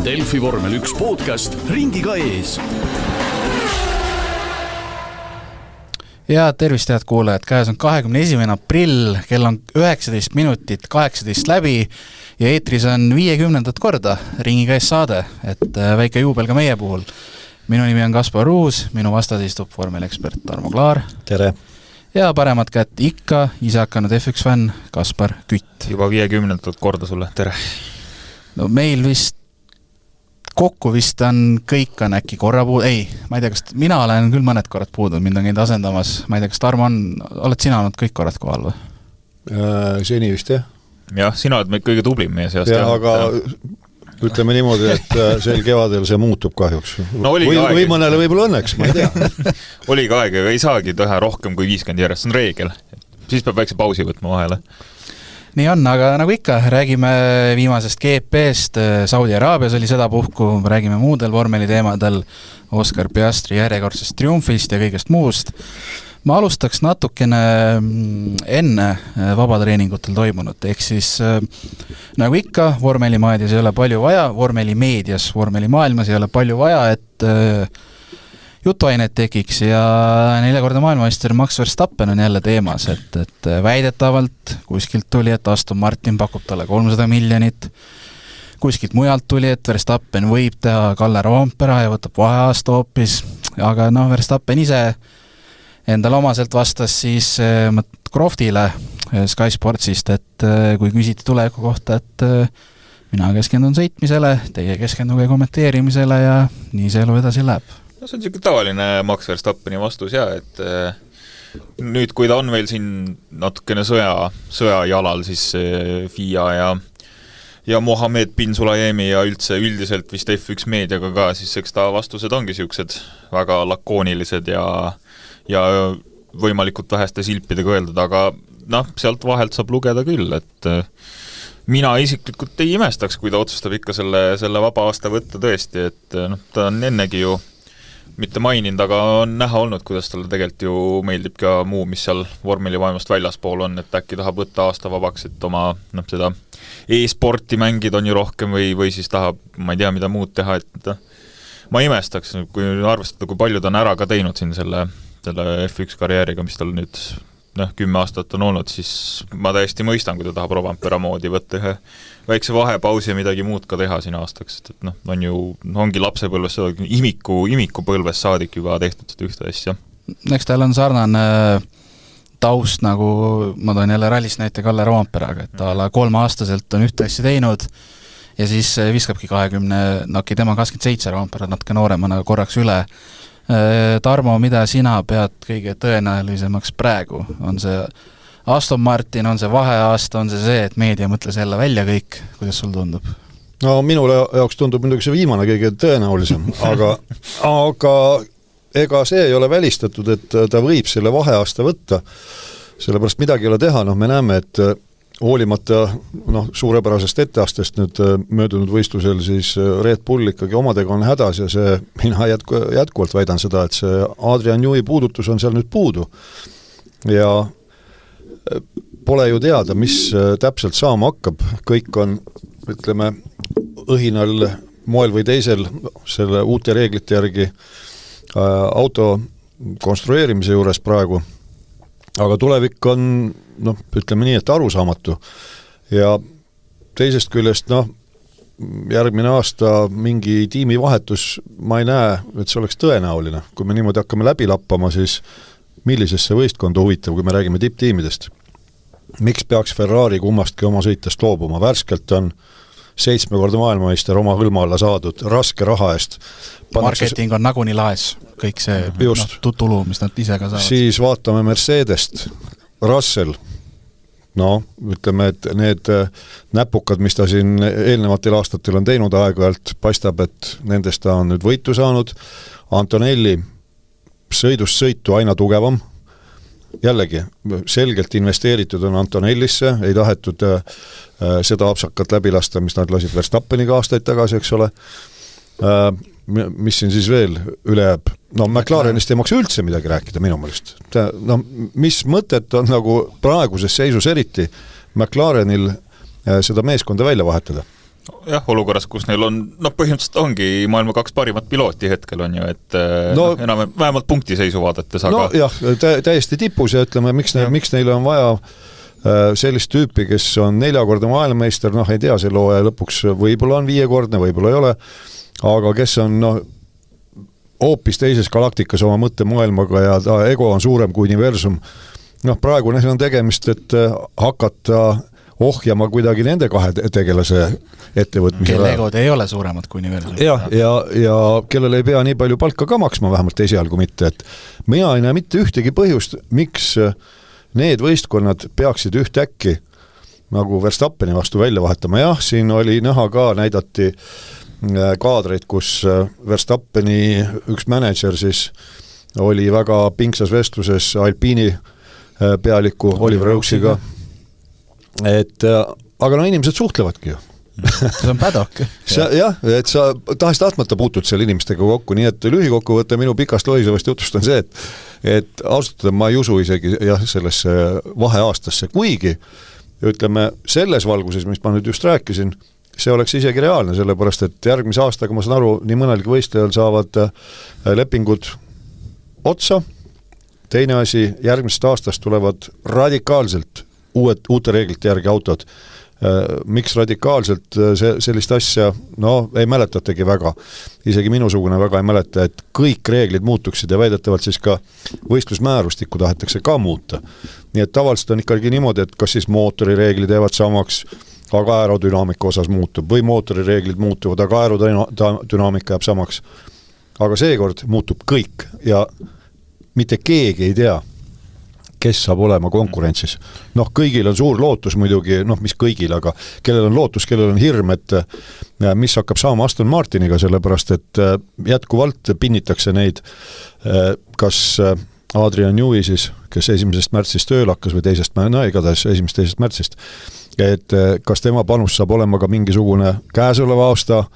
Delfi vormel 1 podcast ringiga ees. Ja tervist head kuulajad, käes on 21. aprill, kell on 19 minutit 18 läbi ja eetris on 50. korda ringiga ees saade, et väike juubel ka meie puhul. Minu nimi on Kaspar Ruus, minu vastas istub vormelekspert Tarmo Klaar. Tere! Ja paremat kätt ikka ise hakanud F1 fänn Kaspar Kütt. Juba 50. korda sulle, tere! No meil kokku vist on kõik on äkki korra puudu, ei, ma ei tea, kas mina olen küll mõned korrad puudu, mind on käinud asendamas, ma ei tea, kas Tarmo oled sina olnud kõik korrad kohal või? Seni vist, jah. Jah, sina oled meid kõige tublim meie seast. Ja, aga ütleme niimoodi, et sel kevadel see muutub kahjuks. No, või mõnele võib-olla õnneks, ma ei tea. Oli ka aeg, aga ei saagi teha rohkem kui 50 järjest, see on reegel. Siis peab väikse pausi võtma vahele. Nii on, aga nagu ikka, räägime viimasest GP-st, Saudi Araabias oli seda puhku, räägime muudel vormeli teemadel, Oscar Piastri järjekordsest triumfist ja kõigest muust. Ma alustaks natukene enne vabatreeningutel toimunut, ehk siis nagu ikka, vormelimaadias ei ole palju vaja, vormelimeedias, vormelimaailmas ei ole palju vaja, et jutuainet tekiks ja 4-kordne maailmameister Max Verstappen on jälle teemas, et väidetavalt kuskilt tuli, et Aston Martin pakub talle 300 miljonit, kuskilt mujalt tuli, et Verstappen võib teha Kalle Roompere ja võtab vaheaasta hoopis, aga Verstappen ise endale omaselt vastas siis Croftile Sky Sportsist, et kui küsiti tuleviku kohta, et mina keskendun sõitmisele, teie keskenduge kommenteerimisele ja nii see elu edasi läheb. No see on selline tavaline Max Verstappeni vastus ja, et nüüd kui ta on veel siin natukene sõja jalal, siis FIA ja Mohamed bin Sulayemi ja üldiselt vist F1 meediaga ka, siis eks ta vastused ongi siuksed väga lakoonilised ja võimalikult väheste silpidega öeldud, aga sealt vahelt saab lugeda küll, et mina isiklikult ei imestaks, kui ta otsustab ikka selle vaba aasta võtta tõesti, et ta on ennegi ju mitte maininud, aga on näha olnud, kuidas talle tegelikult ju meeldib ka muu, mis seal vormelivaimast väljaspool on, et äkki tahab võtta aasta vabaks, et oma seda e-sporti mängida on ju rohkem või siis tahab, ma ei tea, mida muud teha, et ma imestaks, kui arvestada, kui palju ta on ära ka teinud siin selle F1 karjääriga, mis tal nüüd 10 aastat on olnud, siis ma täiesti mõistan, kui ta tahab Rovanpera moodi võtta ühe väikse vahepausi ja midagi muud ka teha siin aastaks, et ongi lapsepõlves imiku põlves saadik juba tehtud seda ühte asja. Eks tal on sarnane taust, nagu ma toon jälle rallis näite Kalle Rovanperaga, et ta 3-aastaselt on ühte asja teinud ja siis viskabki 20, tema 27 Rovanpera natuke nooremana korraks üle. Tarmo, mida sina pead kõige tõenäolisemaks praegu? On see Aston Martin, on see vaheaasta, on see, et meedia mõtles jälle välja kõik? Kuidas sul tundub? No minule jaoks tundub muidugi see viimane kõige tõenäolisem, aga ega see ei ole välistatud, et ta võib selle vaheaasta võtta, sellepärast midagi ei ole teha, me näeme, et hoolimata suurepärasest etteastest nüüd möödunud võistlusel siis Red Bull ikkagi omadega on hädas ja see, mina jätkuvalt väidan seda, et see Adrian Newey puudutus on seal nüüd puudu ja pole ju teada, mis täpselt saama hakkab, kõik on, ütleme, õhinal moel või teisel selle uute reeglite järgi auto konstrueerimise juures praegu, aga tulevik on ütleme nii, et arusaamatu ja teisest küljest järgmine aasta mingi tiimivahetus ma ei näe, et see oleks tõenäoline. Kui me niimoodi hakkame läbi lappama, siis millisesse võistkonda huvitav, kui me räägime tipptiimidest? Miks peaks Ferrari kummastki oma sõitest loobuma? Värskelt on 7-kordne maailmameister oma hõlma alla saadud raske raha eest. Marketing on nagunii laes, kõik see tulu, mis nad ise ka saavad. Siis vaatame Mercedest, Russell, ütleme, et need näpukad, mis ta siin eelnevatel aastatel on teinud aeg-ajalt, paistab, et nendest ta on nüüd võitu saanud. Antonelli sõidust sõitu aina tugevam. Jällegi, selgelt investeeritud on Antonellisse, ei tahetud seda apsakat läbi lasta, mis nad lasid Verstappeniga aastaid tagasi, eks ole. Mis siin siis veel üle jääb? McLarenist ei maksa üldse midagi rääkida minu mõelest. Mis mõtet on nagu praeguses seisus eriti McLarenil seda meeskonda välja vahetada? jah, olukorras, kus neil on, põhimõtteliselt ongi maailma 2 parimat pilooti hetkel on ju, et enam vähemalt punktiseisu vaadates, aga... No jah, täiesti tipus ja ütleme, miks neil on vaja sellist tüüpi, kes on 4-kordne maailmameister, ei tea, selle hooaja lõpuks võib-olla on 5-kordne, võib-olla ei ole, aga kes on hoopis teises galaktikas oma mõttemaailmaga ja ta ego on suurem kui universum. Praegu neil on tegemist, et hakata ohjama kuidagi nende 2 tegelase ettevõtmise. Kelle egod ei ole suuremad kui universum. Ja kellele ei pea nii palju palka ka maksma, vähemalt esialgu mitte. Et mina ei näe mitte ühtegi põhjust, miks need võistkonnad peaksid ühtäkki nagu Verstappeni vastu välja vahetama. Jah, siin oli näha ka, näidati kaadreid, kus Verstappeni üks manager siis oli väga pingsas vestluses Alpini pealiku Oliver Oaksiga. Aga inimesed suhtlevadki ju. See on pädok. Jah, et sa tahtmata puutud seal inimestega kokku, nii et lühikokkuvõte minu pikast lohisevast jutust on see, et ausalt ma ei usu isegi sellesse vaheaastasse, kuigi ütleme selles valguses, mis ma nüüd just rääkisin, see oleks isegi reaalne, sellepärast et järgmise aastaga, ma saan aru, nii mõnelgi võistlejal saavad lepingud otsa. Teine asi, järgmisest aastast tulevad radikaalselt uute reeglite järgi autod. Miks radikaalselt sellist asja, ei mäletatagi väga, isegi minusugune väga ei mäleta, et kõik reeglid muutuksid ja väidetavalt siis ka võistlusmäärustikku tahetakse ka muuta. Nii et tavaliselt on ikkagi niimoodi, et kas siis mootorireeglid jäävad samaks, aga aerodünaamika osas muutub või mootorireeglid muutuvad, aga aerodünaamika jääb samaks. Aga seekord muutub kõik ja mitte keegi ei tea, kes saab olema konkurentsis. Kõigil on suur lootus muidugi, mis kõigil, aga kellel on lootus, kellel on hirm, et mis hakkab saama Aston Martiniga, sellepärast et jätkuvalt pinnitakse neid, kas Adrian Newey siis, kes 1. märtsist tööl hakkas või 1. märtsist, et kas tema panus saab olema ka mingisugune käesoleva aasta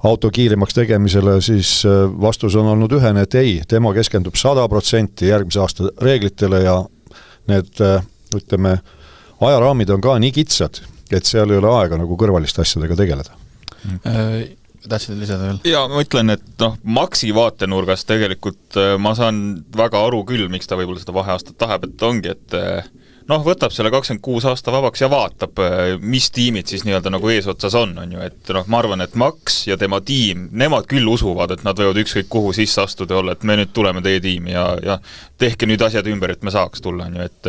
auto kiiremaks tegemisele, siis vastus on olnud ühene, et ei, tema keskendub 100% järgmise aasta reeglitele ja need, ütleme, ajaraamid on ka nii kitsad, et seal ei ole aega nagu kõrvaliste asjadega tegeleda. Tahtsid lisada veel? Ja ma ütlen, et Maxi vaatenurgas tegelikult ma saan väga aru küll, miks ta võib-olla seda vaheaastat tahab, et ongi, et võtab selle 26 aasta vabaks ja vaatab, mis tiimid siis nii-öelda nagu eesotsas on ju, et ma arvan, et Max ja tema tiim, nemad küll usuvad, et nad võivad ükskõik kuhu sisse astuda olla, et me nüüd tuleme teie tiimi ja tehke nüüd asjad ümber, et me saaks tulla ju, et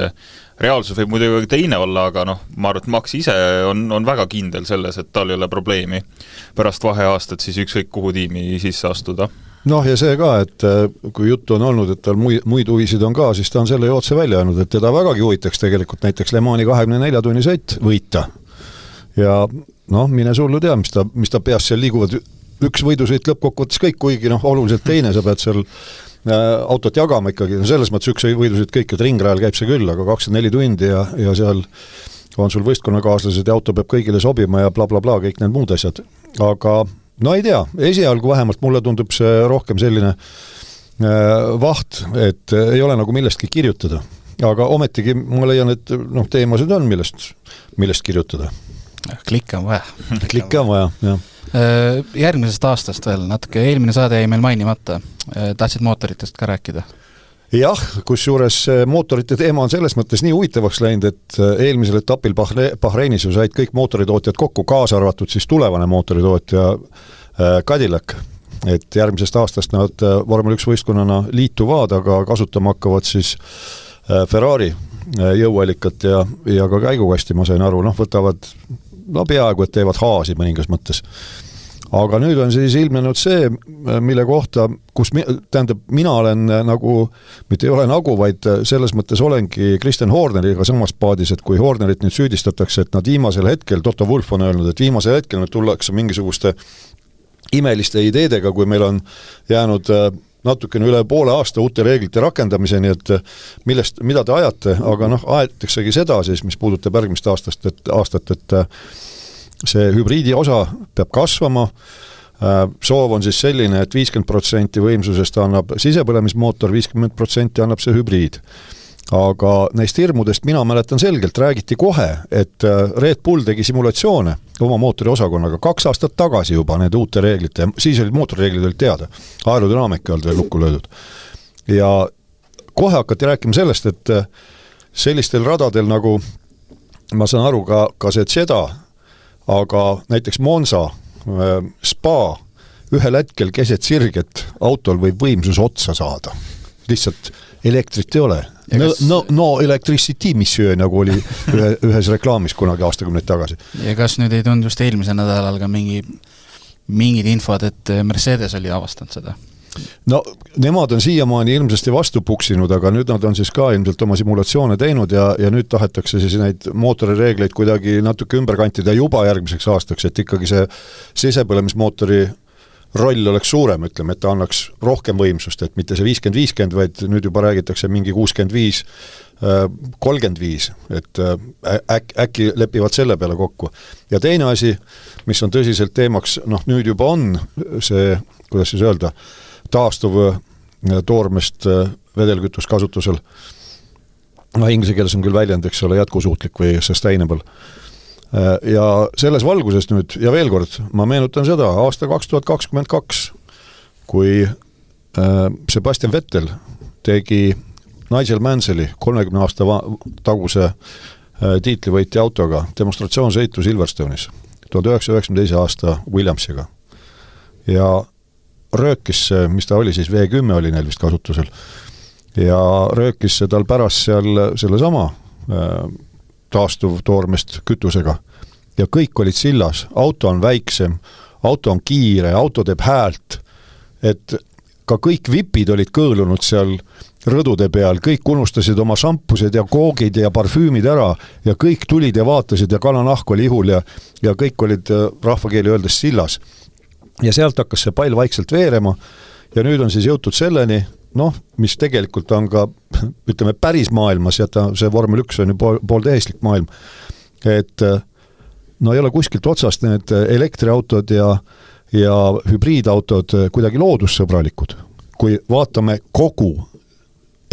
reaalsus võib muidugi teine olla, aga ma arvan, et Max ise on väga kindel selles, et tal ei ole probleemi pärast vaheaastat siis ükskõik kuhu tiimi sisse astuda. Ja see ka, et kui juttu on olnud, et tal muid huvisid on ka, siis ta on selle jootse välja öelnud, et teda vägagi huvitaks tegelikult näiteks Le Mani 24 tunni sõit võita. Ja mine sullu tea, mis ta peas seal liiguvad. Üks võidusõit lõppkokkuvõttes kõik, kuigi oluliselt teine, sa pead seal autot jagama ikkagi. Selles mõttes üks võidusõit kõik, et ringrajal käib see küll, aga 24 tundi ja seal on sul võistkonnakaaslased ja auto peab kõigile sobima ja bla, kõik need muud asjad. Aga ei tea, esialgu vähemalt mulle tundub see rohkem selline vaht, et ei ole nagu millestki kirjutada. Aga ometigi ma leian, et teemasid on millest kirjutada. Klikke on vaja. Klikke on vaja, jah. Järgmisest aastast veel natuke, eelmine saade jäi meil mainimata. Tahtsid mootoritest ka rääkida? Jah, kusjuures mootorite teema on selles mõttes nii huvitavaks läinud, et eelmisel etapil Bahreinis ju said kõik mootoritootjad kokku, kaasa arvatud siis tulevane mootoritootja Cadillac. Et järgmisest aastast nad vormel 1 võistkonnana liituvad, aga kasutama hakkavad siis Ferrari jõuallikat ja ka käigukasti, ma sain aru, võtavad peaaegu, et teevad haasi mõningas mõttes. Aga nüüd on siis ilmnenud see, mille kohta, kus mina olen nagu, mitte ei ole nagu, vaid selles mõttes olengi Christian Horneriga samas paadis, et kui Hornerit nüüd süüdistatakse, et nad viimasel hetkel, Toto Wolff on öelnud, et viimasel hetkel nüüd tullakse mingisuguste imeliste ideedega, kui meil on jäänud natukene üle poole aasta uute reeglite rakendamiseni, et mida te ajate, aga ajataksegi seda siis, mis puudutab järgmist aastat, et see hübriidi osa peab kasvama, soov on siis selline, et 50% võimsusest annab sisepõlemismootor, 50% annab see hübriid. aga neist hirmudest mina mäletan selgelt, räägiti kohe, et Red Bull tegi simulatsioone oma mootori osakonnaga 2 aastat tagasi juba need uute reeglite, siis olid mootorireeglid olid teada, aerodünaamika ei olnud veel lukku löödud. Ja kohe hakati rääkima sellest, et sellistel radadel nagu, ma saan aru ka see Zeda, aga näiteks Monza, Spa, ühel hetkel keset sirget autol võib võimsus otsa saada. Lihtsalt elektrit ei ole. No electricity, monsieur, nagu oli ühes reklaamis kunagi aastakümneid tagasi. Ja kas nüüd ei tundu just eelmise nädalal ka mingid infod, et Mercedes oli avastanud seda? No nemad on siiamaani ilmsesti vastu puksinud, aga nüüd nad on siis ka ilmselt oma simulatsioone teinud ja nüüd tahetakse siis neid mootorireegleid kuidagi natuke ümber kantida juba järgmiseks aastaks, et ikkagi see sisepõlemismootori roll oleks suurem, ütleme, et ta annaks rohkem võimsust, et mitte see 50-50, vaid nüüd juba räägitakse mingi 65, 35, et äkki lepivad selle peale kokku. Ja teine asi, mis on tõsiselt teemaks, nüüd juba on see, kuidas siis öelda, taastuv toormest vedelkütus kasutusel. Inglise keeles on küll väljend, eks ole, jätkusuutlik või sustainable. Ja selles valguses nüüd, ja veel kord, ma meenutan seda, aasta 2022, kui Sebastian Vettel tegi Nigel Manselli 30 aasta taguse tiitlivõitja autoga demonstratsioonsõitu Silverstone'is 1992 aasta Williamsiga. Ja röökis, mis ta oli siis, V10 oli neil vist kasutusel, ja röökis tal pärast seal selle sama taastuv toormest kütusega. Ja kõik olid sillas, auto on väiksem, auto on kiire, auto teeb häält, et ka kõik vipid olid kõõlunud seal rõdude peal, kõik unustasid oma šampused ja koogid ja parfüümid ära ja kõik tulid ja vaatasid ja kalanahk oli ihul ja kõik olid rahvakeeli öeldes sillas. Ja sealt hakkas see pall vaikselt veerema ja nüüd on siis jõutud selleni, mis tegelikult on ka, ütleme, päris maailmas ja see vormel 1 on ju pooltehislik maailm, et ei ole kuskilt otsast need elektriautod ja hübriidautod kuidagi loodussõbralikud. Kui vaatame kogu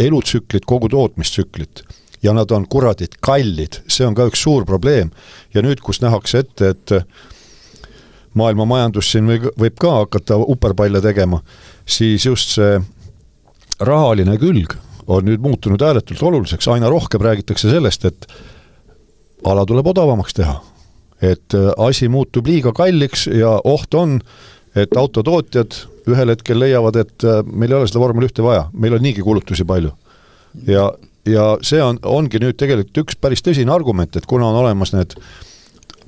elutsüklit, kogu tootmistsüklit ja nad on kuradid kallid, see on ka üks suur probleem ja nüüd, kus nähakse ette, et maailma majandus siin võib ka hakata uperpalle tegema, siis just see rahaline külg on nüüd muutunud ääretult oluliseks, aina rohkem räägitakse sellest, et ala tuleb odavamaks teha, et asi muutub liiga kalliks ja oht on, et autotootjad ühel hetkel leiavad, et meil ei ole seda vormel 1 vaja, meil on niigi kulutusi palju. Ja see ongi nüüd tegelikult üks päris tõsine argument, et kuna on olemas need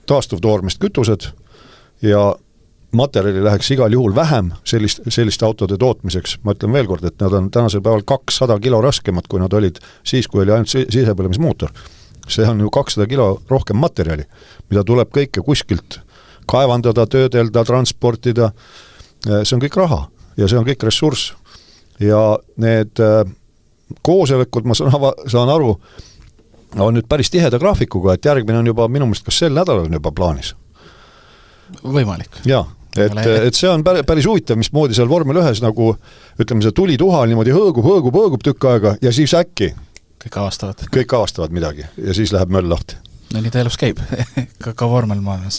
taastuvtoormest kütused ja materjali läheks igal juhul vähem selliste autode tootmiseks. Ma ütlen veel kord, et nad on tänasel päeval 200 kilo raskemad, kui nad olid siis, kui oli ainult sisepõlemismootor. See on ju 200 kilo rohkem materjali, mida tuleb kõike kuskilt kaevandada, töödelda, transportida. See on kõik raha ja see on kõik ressurss. Ja need koosolekud, ma saan aru, on nüüd päris tiheda graafikuga, et järgmine on juba minu meelest kas sel nädalal on juba plaanis. Võimalik. Jaa. Et see on päris huvitav, mismoodi seal vormel 1 nagu, ütleme, see tuli tuhal niimoodi hõõgub tükk aega ja siis äkki kõik avastavad midagi ja siis läheb möll lahti. No nii ta elus käib, ka vormel maailmas.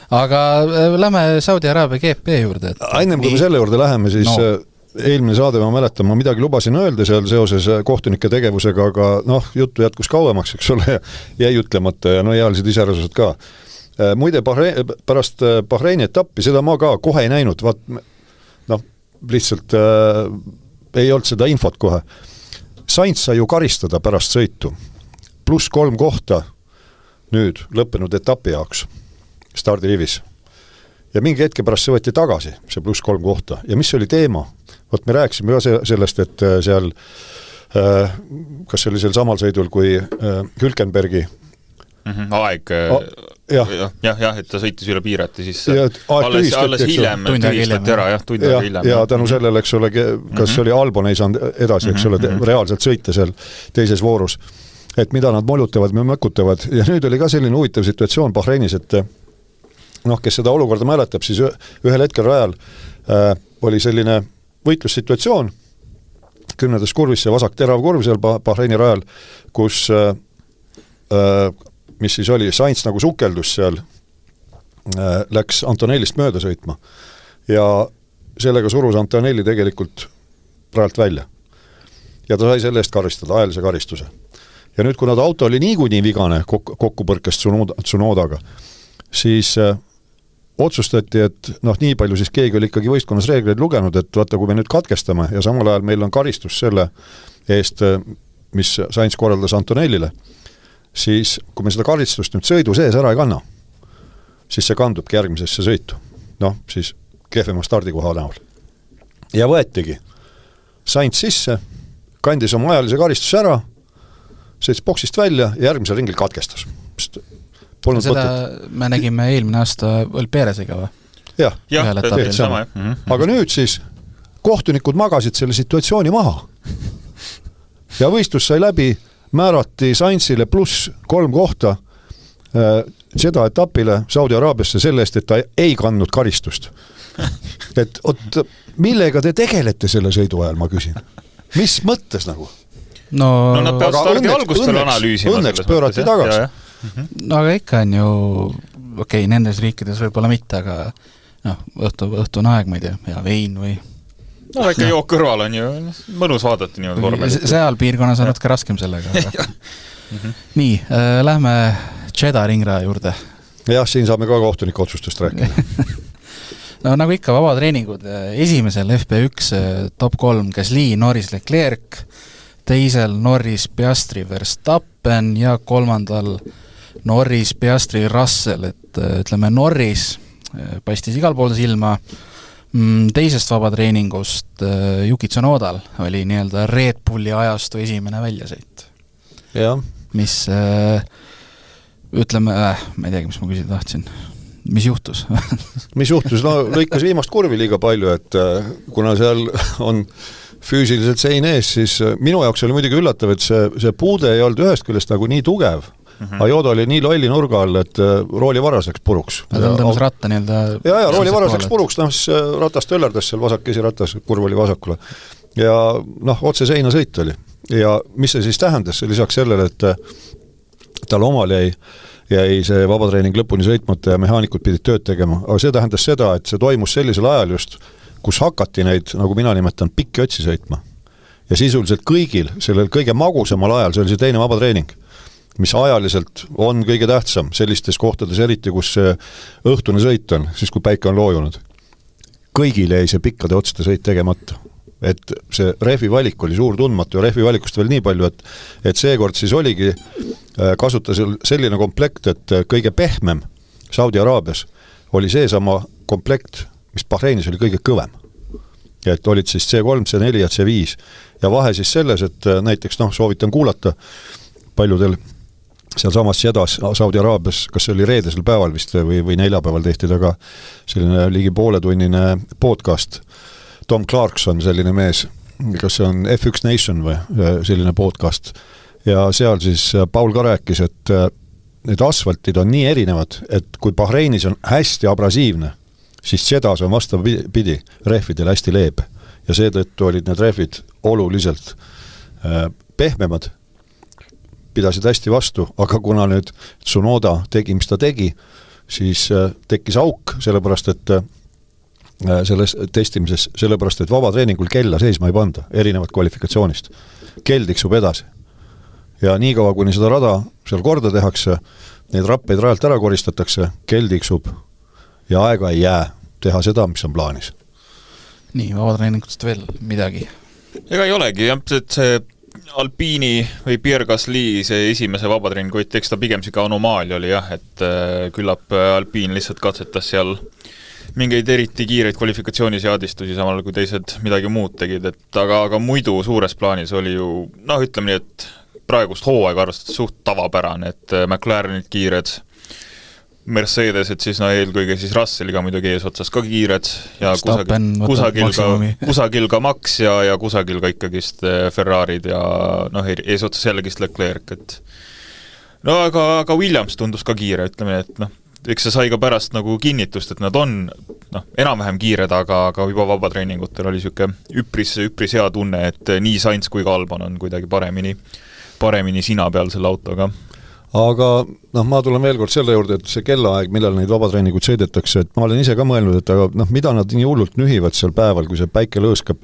Aga lähme Saudi Araabia GP juurde. Ennem kui me selle juurde läheme, siis eelmine saade ma mäletan, ma midagi lubasin öelda seal seoses kohtunike tegevusega, aga juttu jätkus kauemaks, eks ole, jäi ütlemata ja ealised iseärased ka. Muide, pärast Bahreini etappi, seda ma ka kohe ei näinud, lihtsalt ei olnud seda infot kohe. Sainz sai ju karistada pärast sõitu, +3 kohta nüüd lõppenud etapi jaoks stardirivis. Ja mingi hetke pärast see võeti tagasi, see +3 kohta. Ja mis oli teema? Me rääkisime ka sellest, et seal, kas see oli seal samal sõidul kui Hülkenbergi aeg, et ta sõitis üle piirati, siis alles hiljem tühistati ära, tund aega hiljem. Ja tänu sellele, eks ole, kas oli Albon ei saanud edasi, eks ole, reaalselt sõita seal teises voorus, et mida nad molutavad, mökutavad. Ja nüüd oli ka selline huvitav situatsioon Bahreinis, et kes seda olukorda mäletab, siis ühel hetkel rajal oli selline võitlussituatsioon, 10. kurvis, see vasak terav kurv seal Bahreini rajal, kus mis siis oli, Sainz nagu sukeldus seal, läks Antonellist mööda sõitma ja sellega surus Antonelli tegelikult rajalt välja. Ja ta sai selle eest karistada, ajalise karistuse. Ja nüüd, kuna ta auto oli niikuinii vigane kokkupõrkest Tsunodaga, siis otsustati, et nii palju siis keegi oli ikkagi võistkonnas reegleid lugenud, et vaata, kui me nüüd katkestame ja samal ajal meil on karistus selle eest, mis Sainz korraldas Antonellile, siis kui me seda karistust nüüd sõidu sees ära ei kanna, siis see kandubki järgmisesse sõitu. Siis kehvema stardikoha näol. Ja võetigi Sainz sisse, kandis oma ajalise karistuse ära, sõits boksist välja ja järgmisel ringil katkestas. Seda me nägime eelmine aasta Perezega või? Jah, sama. Aga nüüd siis kohtunikud magasid selle situatsiooni maha. Ja võistlus sai läbi, määrati Sainzile +3 kohta seda etapile Saudi Araabiasse selle eest, et ta ei kandnud karistust. Et millega te tegelete selle sõidu ajal, ma küsin? Mis mõttes nagu? No nad peavad stardi algustel analüüsima. Õnneks pöörati tagasi. No aga ikka on ju, nendes riikides võib-olla mitte, aga õhtun aeg, ma ei tea, ja vein või... No väike jook kõrval on ju mõnus vaadata niimoodi vormelit. Seal piirkonnas on natuke raskem sellega. Nii, lähme Jeddah ringraja juurde. Jah, siin saame ka kohtunike otsustest rääkida. No nagu ikka, vabatreeningud. Esimesel FP1 top 3 Gasly, Norris, Leclerc, teisel Norris, Piastri, Verstappen ja kolmandal Norris, Piastri, Russell, et ütleme Norris paistis igal pool silma. Teisest vabatreeningust Yuki Tsunodal oli nii-öelda Red Bulli ajastu esimene väljasõit. Ja. Mis ütleme, ma ei teagi, mis ma küsida tahtsin. Mis juhtus? Mis juhtus? Lõikas viimast kurvi liiga palju, et kuna seal on füüsiliselt sein ees, siis minu jaoks oli muidugi üllatav, et see puude ei olnud ühest küljest nagu nii tugev. Ajoda oli nii lolli nurga all, et rooli varas läks puruks. Ta on ratta nii-öelda... Ja rooli varas läks puruks, ratast õllerdas seal vasakesi ratas, kurv oli vasakule. Ja otse seina sõit oli. Ja mis see siis tähendas? Lisaks sellele, et tal omal jäi see vabatreening lõpuni sõitmata ja mehaanikud pidid tööd tegema. Aga see tähendas seda, et see toimus sellisel ajal just, kus hakati neid, nagu mina nimetan, pikki otsi sõitma. Ja sisuliselt kõigil, sellel kõige magusamal ajal, see oli see teine vabatreening, mis ajaliselt on kõige tähtsam sellistes kohtades, eriti kus õhtune sõit on, siis kui päike on loojunud. Kõigil jäi see pikkade otsade sõit tegemata. Et see rehvi valik oli suur tundmatu ja rehvi valikust veel nii palju, et seekord siis oligi kasutas selline komplekt, et kõige pehmem Saudi Araabias oli seesama komplekt, mis Bahreinis oli kõige kõvem. Ja et olid siis C3, C4 ja C5. Ja vahe siis selles, et näiteks soovitan kuulata paljudel seal samas Jedas Saudi Araabias, kas see oli reedesel päeval vist või neljapäeval tehti taga selline ligi pooletunnine podcast. Tom Clarkson, selline mees, kas see on F1 Nation või selline podcast. Ja seal siis Paul ka rääkis, et need asfaltid on nii erinevad, et kui Bahreinis on hästi abrasiivne, siis Jedas on vastavapidi rehvidel hästi leebe. Ja seetõttu olid need rehvid oluliselt pehmemad, pidasid hästi vastu, aga kuna nüüd Tsunoda tegi, mis ta tegi, siis tekkis auk, sellepärast, et selles testimises, sellepärast, et vabatreeningul kella seisma ei panda, erinevad kvalifikatsioonist. Kell tiksub edasi. Ja nii kaua, kuni seda rada seal korda tehakse, neid rappeid rajalt ära koristatakse, kell tiksub ja aega ei jää teha seda, mis on plaanis. Nii, vabatreeningust veel midagi. Ega ei olegi, et see Alpiini või Pierre Gasly see esimese vabatreeningu, eks ta pigem siga anomaali oli jah, et küllap Alpiin lihtsalt katsetas seal mingeid eriti kiireid kvalifikatsiooniseadistusi samal kui teised midagi muud tegid, et aga muidu suures plaanis oli ju, ütleme nii, et praegust hooaega arvestades suht tavapärane, et McLarenid kiired, Mercedes, et siis eelkõige siis Russelliga muidugi eesotsas ka kiired ja kusagil ka Max ja kusagil ka ikkagist Ferrarid ja eesotsas jällegist Leclerc, et aga Williams tundus ka kiire, ütleme, et eks see sai ka pärast nagu kinnitust, et nad on enam-vähem kiired, aga juba vabatreeningutel oli siuke üpris hea tunne, et nii Sainz kui ka Albon on kuidagi paremini sina peal selle autoga. Aga ma tulen veel kord selle juurde, et see kellaaeg, millal neid vabatreeninguid sõidetakse, et ma olen ise ka mõelnud, et aga mida nad nii hullult nühivad seal päeval, kui see päike lõõskab,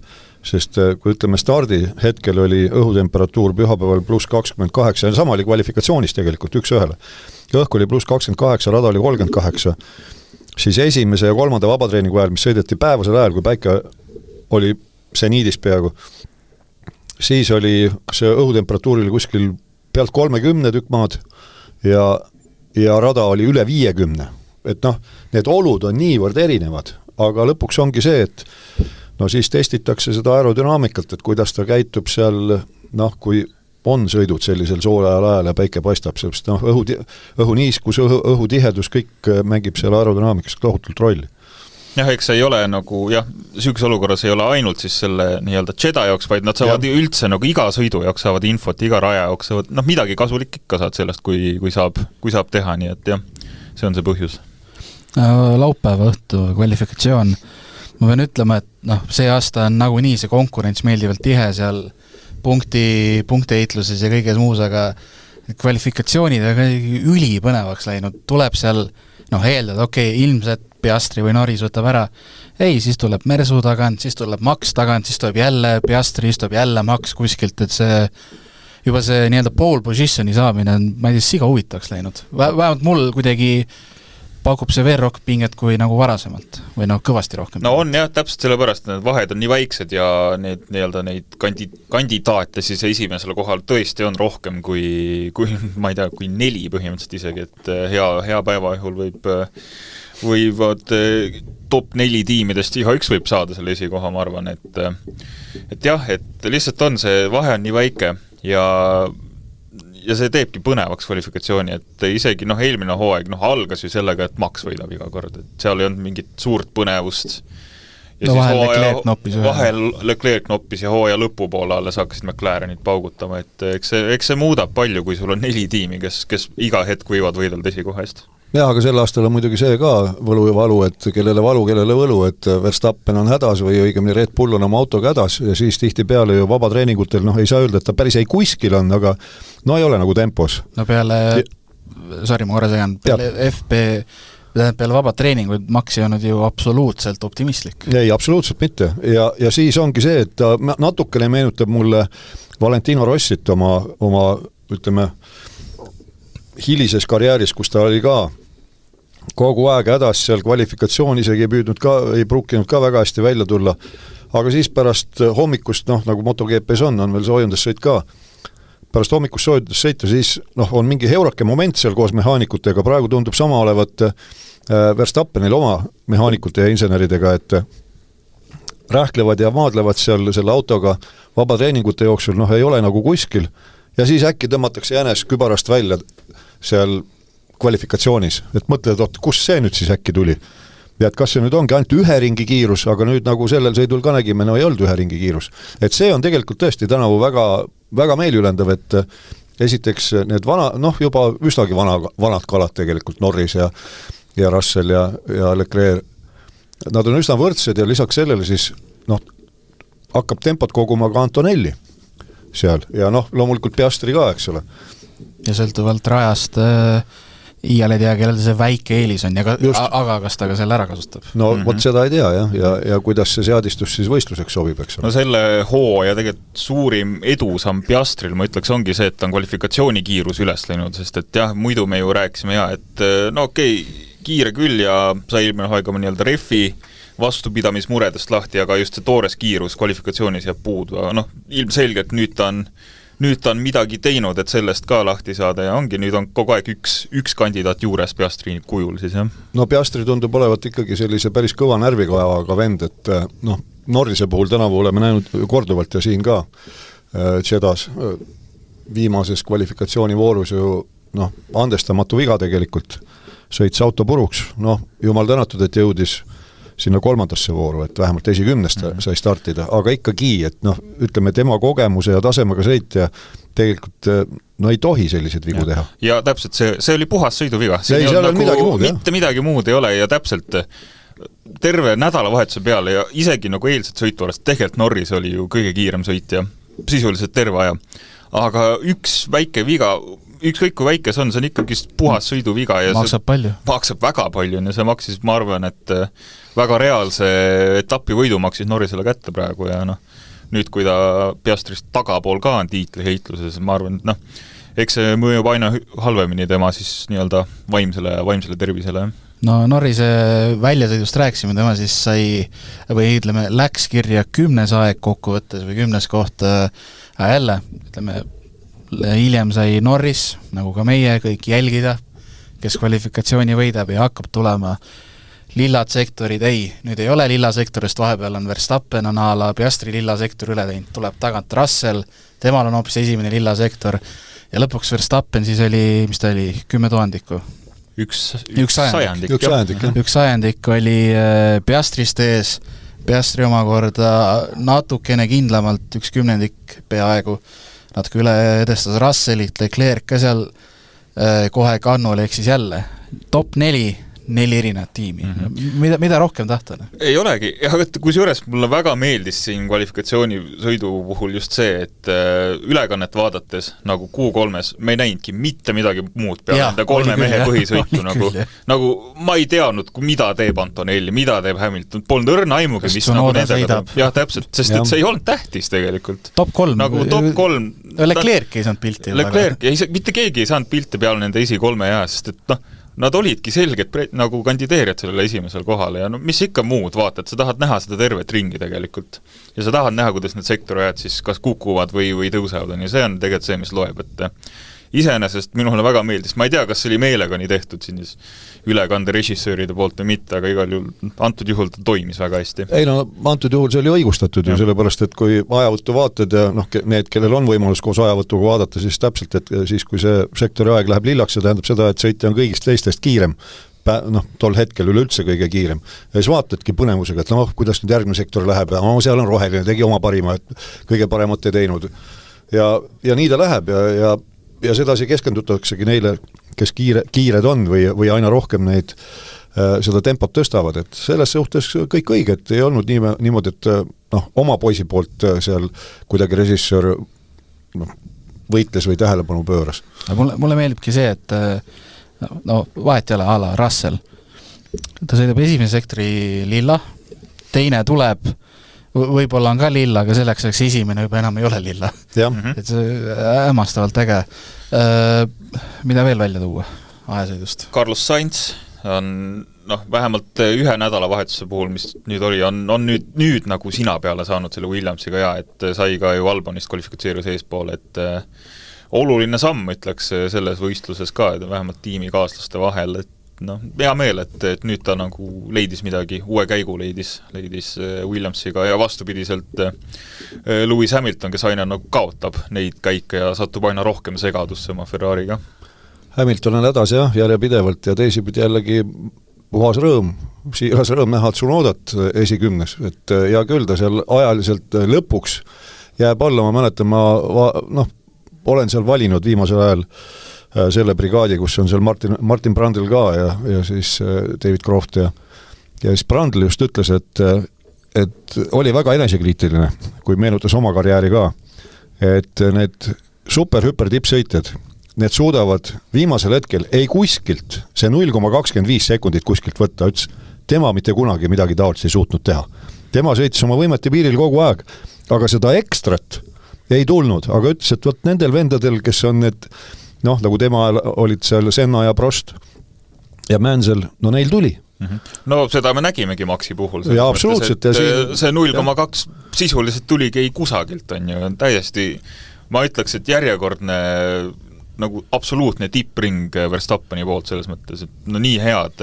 sest kui ütleme stardi hetkel oli õhutemperatuur pühapäeval +28 ja sama oli kvalifikatsioonis tegelikult 1-1. Õhk oli +28, rada oli 38, siis esimese ja kolmanda vabatreeningu ajal, mis sõideti päevasel ajal, kui päike oli seniidis peaaegu, siis oli see õhutemperatuur oli kuskil pealt 30 tükk maad ja rada oli üle 50. Et need olud on niivõrd erinevad, aga lõpuks ongi see, et siis testitakse seda aerodünaamikat, et kuidas ta käitub seal, kui on sõidud sellisel soolajal ajal ja päike paistab, sellepärast õhuniiskus, õhutihedus, kõik mängib seal aerodünaamikas tohutult rolli. Jah, eks see ei ole süükes olukorras ei ole ainult siis selle nii-öelda Jeda jaoks, vaid nad saavad üldse iga sõidu jaoks saavad infot, iga raja jaoks saavad, midagi kasulik ikka saad sellest, kui saab teha, nii et see on see põhjus. Laupäeva õhtu kvalifikatsioon. Ma pean ütlema, et see aasta on nagunii see konkurents meeldivalt tihe seal punkteheitluses ja kõiges muus, aga kvalifikatsioonid on ülipõnevaks läinud. Tuleb seal, eeldada, ilmselt Piastri või Norris võtab ära. Ei, siis tuleb Mersu tagant, siis tuleb Max tagant, siis tuleb jälle Piastri, siis tuleb jälle Max kuskilt, et see juba see nii-öelda pole positioni saamine on, ma ei tea, siga huvitaks läinud. Vähemalt mul kuidagi pakub see veel rohkem pinget kui nagu varasemalt või kõvasti rohkem. No on jah, täpselt sellepärast, et need vahed on nii väiksed ja neid kandidaate siis esimesele kohal tõesti on rohkem kui ma ei tea, kui 4 põhimõtteliselt isegi, et hea päeva juhul võivad top 4 tiimidest igaüks võib saada selle esikoha, ma arvan, et jah, et lihtsalt on see vahe on nii väike ja see teebki põnevaks kvalifikatsiooni, et isegi eelmine hooaeg algas ju sellega, et Max võidab iga kord, et seal ei olnud mingit suurt põnevust. Ja vahel Leclerc noppis ja hooaja lõpupoole alles hakkasid McLarenit paugutama, et eks see muudab palju, kui sul on 4 tiimi, kes iga hetk võivad võidelda esikoha eest. Jah, aga selle aastal on muidugi see ka võlu ja valu, et kellele valu, kellele võlu, et Verstappen on hädas või õigemini Red Bull on oma autoga hädas ja siis tihti peale ju vabatreeningutel, ei saa öelda, et ta päris ei kuskil on, aga ei ole nagu tempos. Peale vabatreeninguid Max ei olnud ju absoluutselt optimistlik. Ei, absoluutselt mitte. Ja siis ongi see, et ta natukene meenutab mulle Valentino Rossit oma ütleme, hilises karjääris, kus ta oli ka kogu aeg hädas seal kvalifikatsioon, isegi ei pruukinud ka väga hästi välja tulla, aga siis pärast hommikust, nagu MotoGP's on veel soojundussõit ka, pärast hommikust soojundussõita, siis on mingi heurake moment seal koos mehaanikutega, praegu tundub sama olevat Verstappenil oma mehaanikute ja inseneridega, et rähklevad ja maadlevad seal selle autoga vabatreeningute jooksul, ei ole nagu kuskil ja siis äkki tõmmatakse jänes kübarast välja seal kvalifikatsioonis, et mõtled, kus see nüüd siis äkki tuli ja et kas see nüüd ongi ainult 1 ringi kiirus, aga nüüd nagu sellel sõidul ka nägime, ei olnud 1 ringi kiirus, et see on tegelikult tõesti tänavu väga, väga meeliülendav, et esiteks need juba üsnagi vanad kalad tegelikult, Norris ja Russell ja Leclerc, nad on üsna võrdsed ja lisaks sellele siis hakkab tempot koguma ka Antonelli seal ja loomulikult Piastri ka, eks ole. Ja sõltuvalt rajast iial ei tea, kellel see väike eelis on, aga kas ta ka selle ära kasutab? Vot seda ei tea ja kuidas see seadistus siis võistluseks sobib, eks ole. Selle hooaja tegelikult suurim edusamm Piastril, ma ütleks, ongi see, et ta on kvalifikatsioonikiirus üles läinud, sest et jah, muidu me ju rääkisime et kiire küll ja sai eelmine hooaeg oma nii-öelda refi vastupidamismuredest lahti, aga just see toores kiirus kvalifikatsioonis jääb puudu, ilmselgelt nüüd ta on midagi teinud, et sellest ka lahti saada ja nüüd on kogu aeg üks kandidaat juures Piastri kujul siis, jah. Piastri tundub olevat ikkagi sellise päris kõva närvikajaga vend, et Norrise puhul tänavu oleme näinud korduvalt ja siin ka Jedas viimases kvalifikatsioonivoorus ju andestamatu viga tegelikult, sõits auto puruks, jumal tänatud, et jõudis sinna kolmandasse vooru, et vähemalt esikümnest sai startida, aga ikkagi, et noh, ütleme tema kogemuse ja tasemega sõitja tegelikult no ei tohi selliseid vigu teha. Ja täpselt, see oli puhas sõiduviga. Ei, seal on midagi muud, mitte midagi muud ei ole ja täpselt terve nädalavahetuse peale ja isegi nagu eilset sõituarest, tegelikult Norris oli ju kõige kiirem sõitja, sisuliselt terve aja. Aga üks väike viga, ükskõik kui väike see on ikkagi puhas sõiduviga ja maksab palju. Maksab väga palju ja see maksis, ma arvan, et väga reaalse etapi võidu maksis Norrisele kätte praegu ja noh, nüüd kui ta Piastrist tagapool ka on tiitliheitluses, ma arvan, et eks see mõjub aina halvemini tema siis nii-öelda vaimsele tervisele. No Norrise väljasõidust rääkisime, tema siis sai või ütleme, läks kirja 10. aeg kokkuvõttes või 10. koht jälle, ütleme, hiljem sai Norris, nagu ka meie kõik jälgida, kes kvalifikatsiooni võidab ja hakkab tulema lillad sektorid, nüüd ei ole lilla sektorist, vahepeal on Verstappen, on a la Piastri lilla sektor üle teinud, tuleb tagant Russell, temal on hoopis esimene lilla sektor ja lõpuks Verstappen siis oli, mis ta oli, 10 000 üks sajandik oli Piastrist ees, Piastri omakorda natukene kindlamalt 1/10 peaaegu, natuke üle edestas Russellit, Leclerc ka seal kohe kannul, ehk siis jälle top 4 erinevat tiimi. Mida rohkem tahta? Ei olegi, kui juures mulle väga meeldis siin kvalifikatsiooni sõidu puhul just see, et ülekannet vaadates nagu Q3-s me ei näinudki mitte midagi muud peale enda 3 mehe põhisõitu. Nagu ma ei teadnud, mida teeb Antonelli, mida teeb Hamilton, polnud õrna aimugi, mis nagu nendega. Jah, täpselt, sest et see ei olnud tähtis tegelikult. Top 3. Nagu top 3. Leclerc ei saanud pilti. Leclerc, mitte keegi ei saanud pilti peale nende esi-3 jää, sest et nad olidki selged nagu kandideerijad sellele esimesel kohale ja mis ikka muud vaatad, sa tahad näha seda tervet ringi tegelikult ja sa tahad näha, kuidas need sektoriajad siis kas kukuvad või tõusevad ja see on tegelikult see, mis loeb, et iseenesest minule väga meeldis, ma ei tea, kas see oli meelega nii tehtud siin ülekande režissööride poolt või mitte, aga igal juhul antud juhul ta toimis väga hästi. Ei no, antud juhul see oli õigustatud ju, sellepärast, et kui ajavõttu vaatad ja need, kellel on võimalus koos ajavõtuga vaadata, siis täpselt, et siis kui see sektori aeg läheb lillaks, see tähendab seda, et sõitja on kõigist teistest kiirem, tol hetkel üleüldse kõige kiirem. Ja siis vaatadki põnevusega, et kuidas nüüd järgmine sektor läheb ja seal on roheline, tegi oma parima, et kõige paremat ei teinud. Ja nii ta läheb ja sedasi keskendutaksegi neile, kes kiired on või aina rohkem neid seda tempot tõstavad, et selles suhtes kõik õige, et ei olnud niimoodi, et oma poisi poolt seal kuidagi režissöör võitles või tähelepanu pööras. Mulle meeldibki see, et vahet ei ole a la Russell, ta sõidab esimese sektori lilla, teine tuleb võib-olla on ka lilla, aga selleks esimene juba enam ei ole lilla. Et see hämmastavalt äge. Mida veel välja tuua ajasõidust? Carlos Sainz on vähemalt ühe nädalavahetuse puhul, mis nüüd oli, on nüüd nagu sina peale saanud selle Williamsiga ja et sai ka ju Albonist kvalifitseerus eespool, et oluline samm, ütleks selles võistluses ka, vähemalt tiimikaaslaste vahel, et hea meel, et nüüd ta nagu leidis midagi, uue käigu leidis Williamsiga ja vastupidiselt Lewis Hamilton, kes aina nagu kaotab neid käike ja satub aina rohkem segadusse oma Ferrariga. Hamilton on hädas järjepidevalt ja teisipidi jällegi puhas rõõm, siiras rõõm näha Tsunodat esikümnes, et hea küll, ta seal ajaliselt lõpuks jääb alla, ma mäletan, olen seal valinud viimasel ajal selle brigaadi, kus on seal Martin Brundle ka ja siis David Croft ja siis Brundle just ütles, et oli väga enesekriitiline, kui meenutas oma karjääri ka, et need super-hüper tippsõitjad, need suudavad viimasel hetkel ei kuskilt, see 0,25 sekundit kuskilt võtta, ütles, tema mitte kunagi midagi taolist ei suutnud teha. Tema sõitis oma võimete piiril kogu aeg, aga seda ekstrat ei tulnud, aga ütles, et võt nendel vendadel, kes on need nagu tema olid seal Senna ja Prost ja Mansell, neil tuli. No seda me nägimegi Maxi puhul. Ja absoluutselt. See 0,2 sisuliselt tuligi ei kusagilt, on ju, täiesti, ma ütleks, et järjekordne nagu absoluutne tippring Verstappeni poolt selles mõttes, et nii head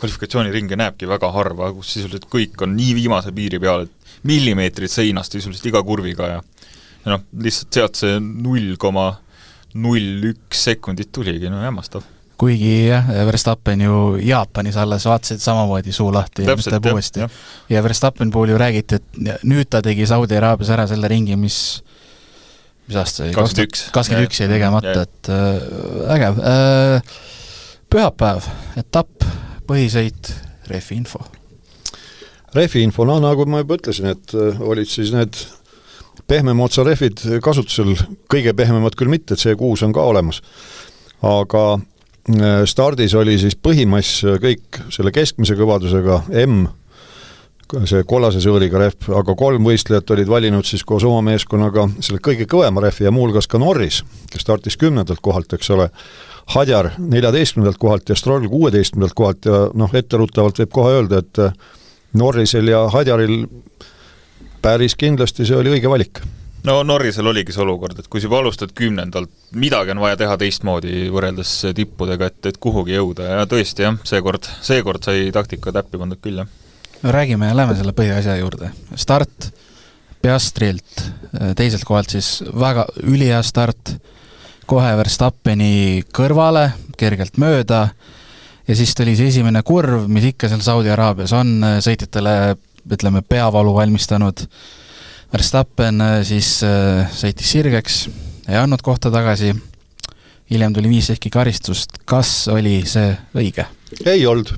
kvalifikatsiooniringe näebki väga harva, kus sisuliselt kõik on nii viimase piiri peal, et millimeetrid seinast sisuliselt iga kurviga ja lihtsalt sealt see 0,01 sekundit tuligi, hämmastav. kuigi jah, Verstappen ju Jaapanis alles vaatasid samamoodi suu lahti ja Täpselt, teeb uuesti. Ja Verstappen puhul ju räägiti, et nüüd ta tegi Saudi Araabias ära selle ringi, mis aasta oli? 21 jäi tegemata, et ägev. Pühapäev, etapp, põhisõit, refi info. Refi info, no nagu ma juba ütlesin, et olid siis need pehmemotsa refid kasutusel, kõige pehmemad küll mitte, et C6 on ka olemas. Aga stardis oli siis põhimass kõik selle keskmise kõvadusega M, see kollase sõõriga ref, aga 3 võistlejat olid valinud siis koos oma meeskonnaga selle kõige kõvema refi ja muulgas ka Norris, kes startis 10. kohalt, eks ole, Hadjar 14. kohalt ja Stroll 16. kohalt ja etteruttavalt võib kohe öelda, et Norrisel ja Hadjaril päris kindlasti see oli õige valik. No Norrisel oligi see olukord, et kui juba alustad 10. midagi on vaja teha teistmoodi võrreldes tippudega, et kuhugi jõuda ja tõesti jah, seekord sai taktika täppi pandud küll jah. No räägime ja lähme selle põhiasja juurde. Start Piastrilt, teiselt kohalt siis väga ülihea start, kohe Verstappeni kõrvale, kergelt mööda ja siis tuli see esimene kurv, mis ikka seal Saudi Araabias on sõitjatele, ütleme, peavalu valmistanud. Verstappen siis sõitis sirgeks, ei andnud kohta tagasi, hiljem tuli 5 ehki karistust. Kas oli see õige? Ei olnud.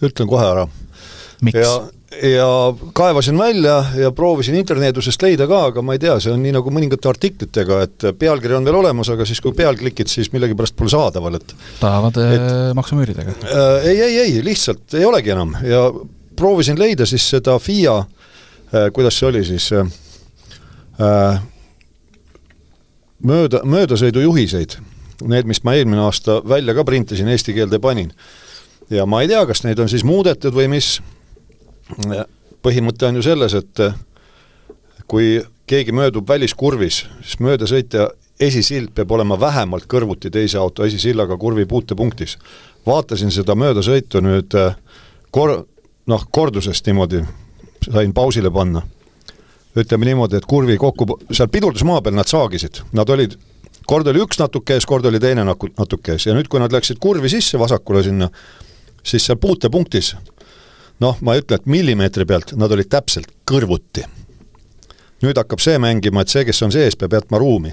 Ütlen kohe ära. Miks? Ja kaevasin välja ja proovisin interneedusest leida ka, aga ma ei tea, see on nii nagu mõningate artiklitega, et pealkiri on veel olemas, aga siis kui peal klikid, siis millegi pärast pole saadaval. Tahavad maksumüüridega? Ei, lihtsalt ei olegi enam. Ja proovisin leida siis seda FIA, kuidas see oli siis, möödasõidujuhiseid, need, mis ma eelmine aasta välja ka printisin, eesti keelde panin. Ja ma ei tea, kas neid on siis muudetud või mis. Põhimõte on ju selles, et kui keegi möödub väliskurvis, siis möödasõitja esisild peab olema vähemalt kõrvuti teise auto esisillaga kurvi puutepunktis. Vaatasin seda möödasõitu nüüd kordusest niimoodi, sain pausile panna. Ütleme niimoodi, et kurvi kokku, seal pidurdusmaa peal nad saagisid. Nad olid, kord oli üks natukees, kord oli teine natukees. Ja nüüd, kui nad läksid kurvi sisse vasakule sinna, siis seal puutepunktis, ma ei ütle, et millimeetri pealt, nad olid täpselt kõrvuti. Nüüd hakkab see mängima, et see, kes on sees, peab jätma ruumi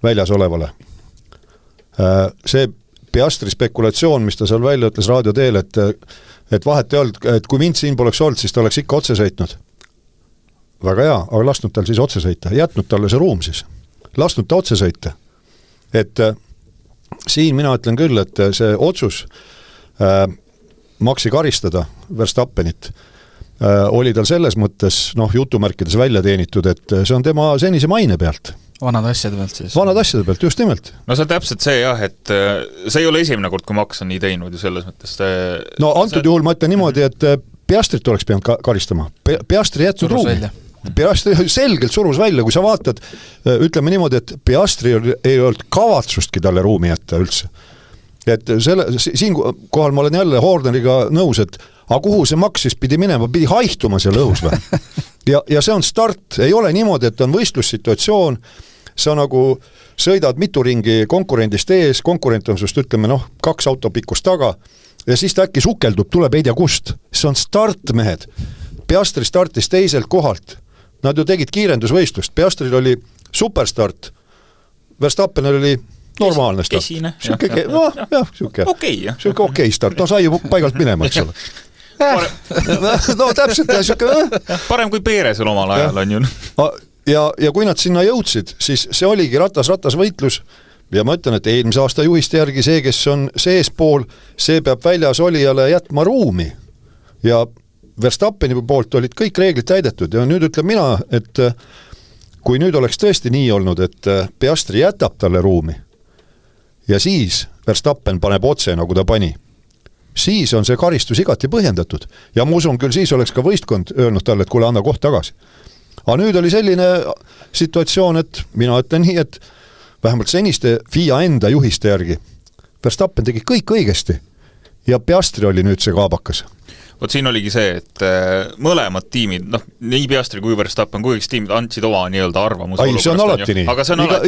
väljas olevale. See Piastri spekulatsioon, mis ta seal välja ütles raadio teel, et vahet ei olnud, et kui mind siin poleks olnud, siis ta oleks ikka otse sõitnud. Väga hea, aga lasknud tal siis otse sõita, jätnud talle see ruum siis. Lasknud ta otse sõita. Et siin mina ütlen küll, et see otsus Maxi karistada Verstappenit oli tal selles mõttes, jutumärkides välja teenitud, et see on tema senise maine pealt. Vanad asjade pealt siis? Vanad asjade pealt, just nimelt. No see on täpselt see jah, et see ei ole esimene kord, kui Max on nii teinud ju selles mõttes. Antud juhul ma ütlen niimoodi, et Piastrit oleks pidanud karistama. Piastri jätnud ruumi. Piastri selgelt surus välja, kui sa vaatad, ütleme niimoodi, et Piastri ei olnud kavatsustki talle ruumi jätta üldse. Et siin kohal ma olen jälle Horneriga nõus, et kuhu see Max siis pidi minema, pidi haihtuma seal õhus või? Ja see on start, ei ole niimoodi, et on võistlussituatsioon, sa nagu sõidad mitu ringi konkurendist ees, konkurent on sust, ütleme, 2 auto pikkust taga, ja siis ta äkki sukeldub, tuleb ei tea kust. See on start, mehed. Piastri startis teiselt kohalt. Nad ju tegid kiirendusvõistlust. Piastril oli superstart. Verstappenil oli normaalne start. Esine. Siuke okei start. Sai ju paigalt minema, eks ole. Täpselt. Parem kui Peeresel omal ajal on ju. Ja kui nad sinna jõudsid, siis see oligi ratas võitlus ja ma ütlen, et eelmise aasta juhiste järgi see, kes on seespool, see peab väljas olijale jätma ruumi. Ja Verstappeni poolt olid kõik reeglid täidetud ja nüüd ütlen mina, et kui nüüd oleks tõesti nii olnud, et Piastri jätab talle ruumi ja siis Verstappen paneb otse, nagu ta pani, siis on see karistus igati põhjendatud. Ja ma usun küll, siis oleks ka võistkond öelnud talle, et kuule, anna koht tagasi. Aga nüüd oli selline situatsioon, et mina ütlen nii, et vähemalt seniste FIA enda juhiste järgi Verstappen tegi kõik õigesti ja Piastri oli nüüd see kaabakas. Vot siin oligi see, et mõlemad tiimid, nii Piastri kui Verstappen, kui üks tiimid andsid oma nii-öelda arvamus. Ei, see on alati nii.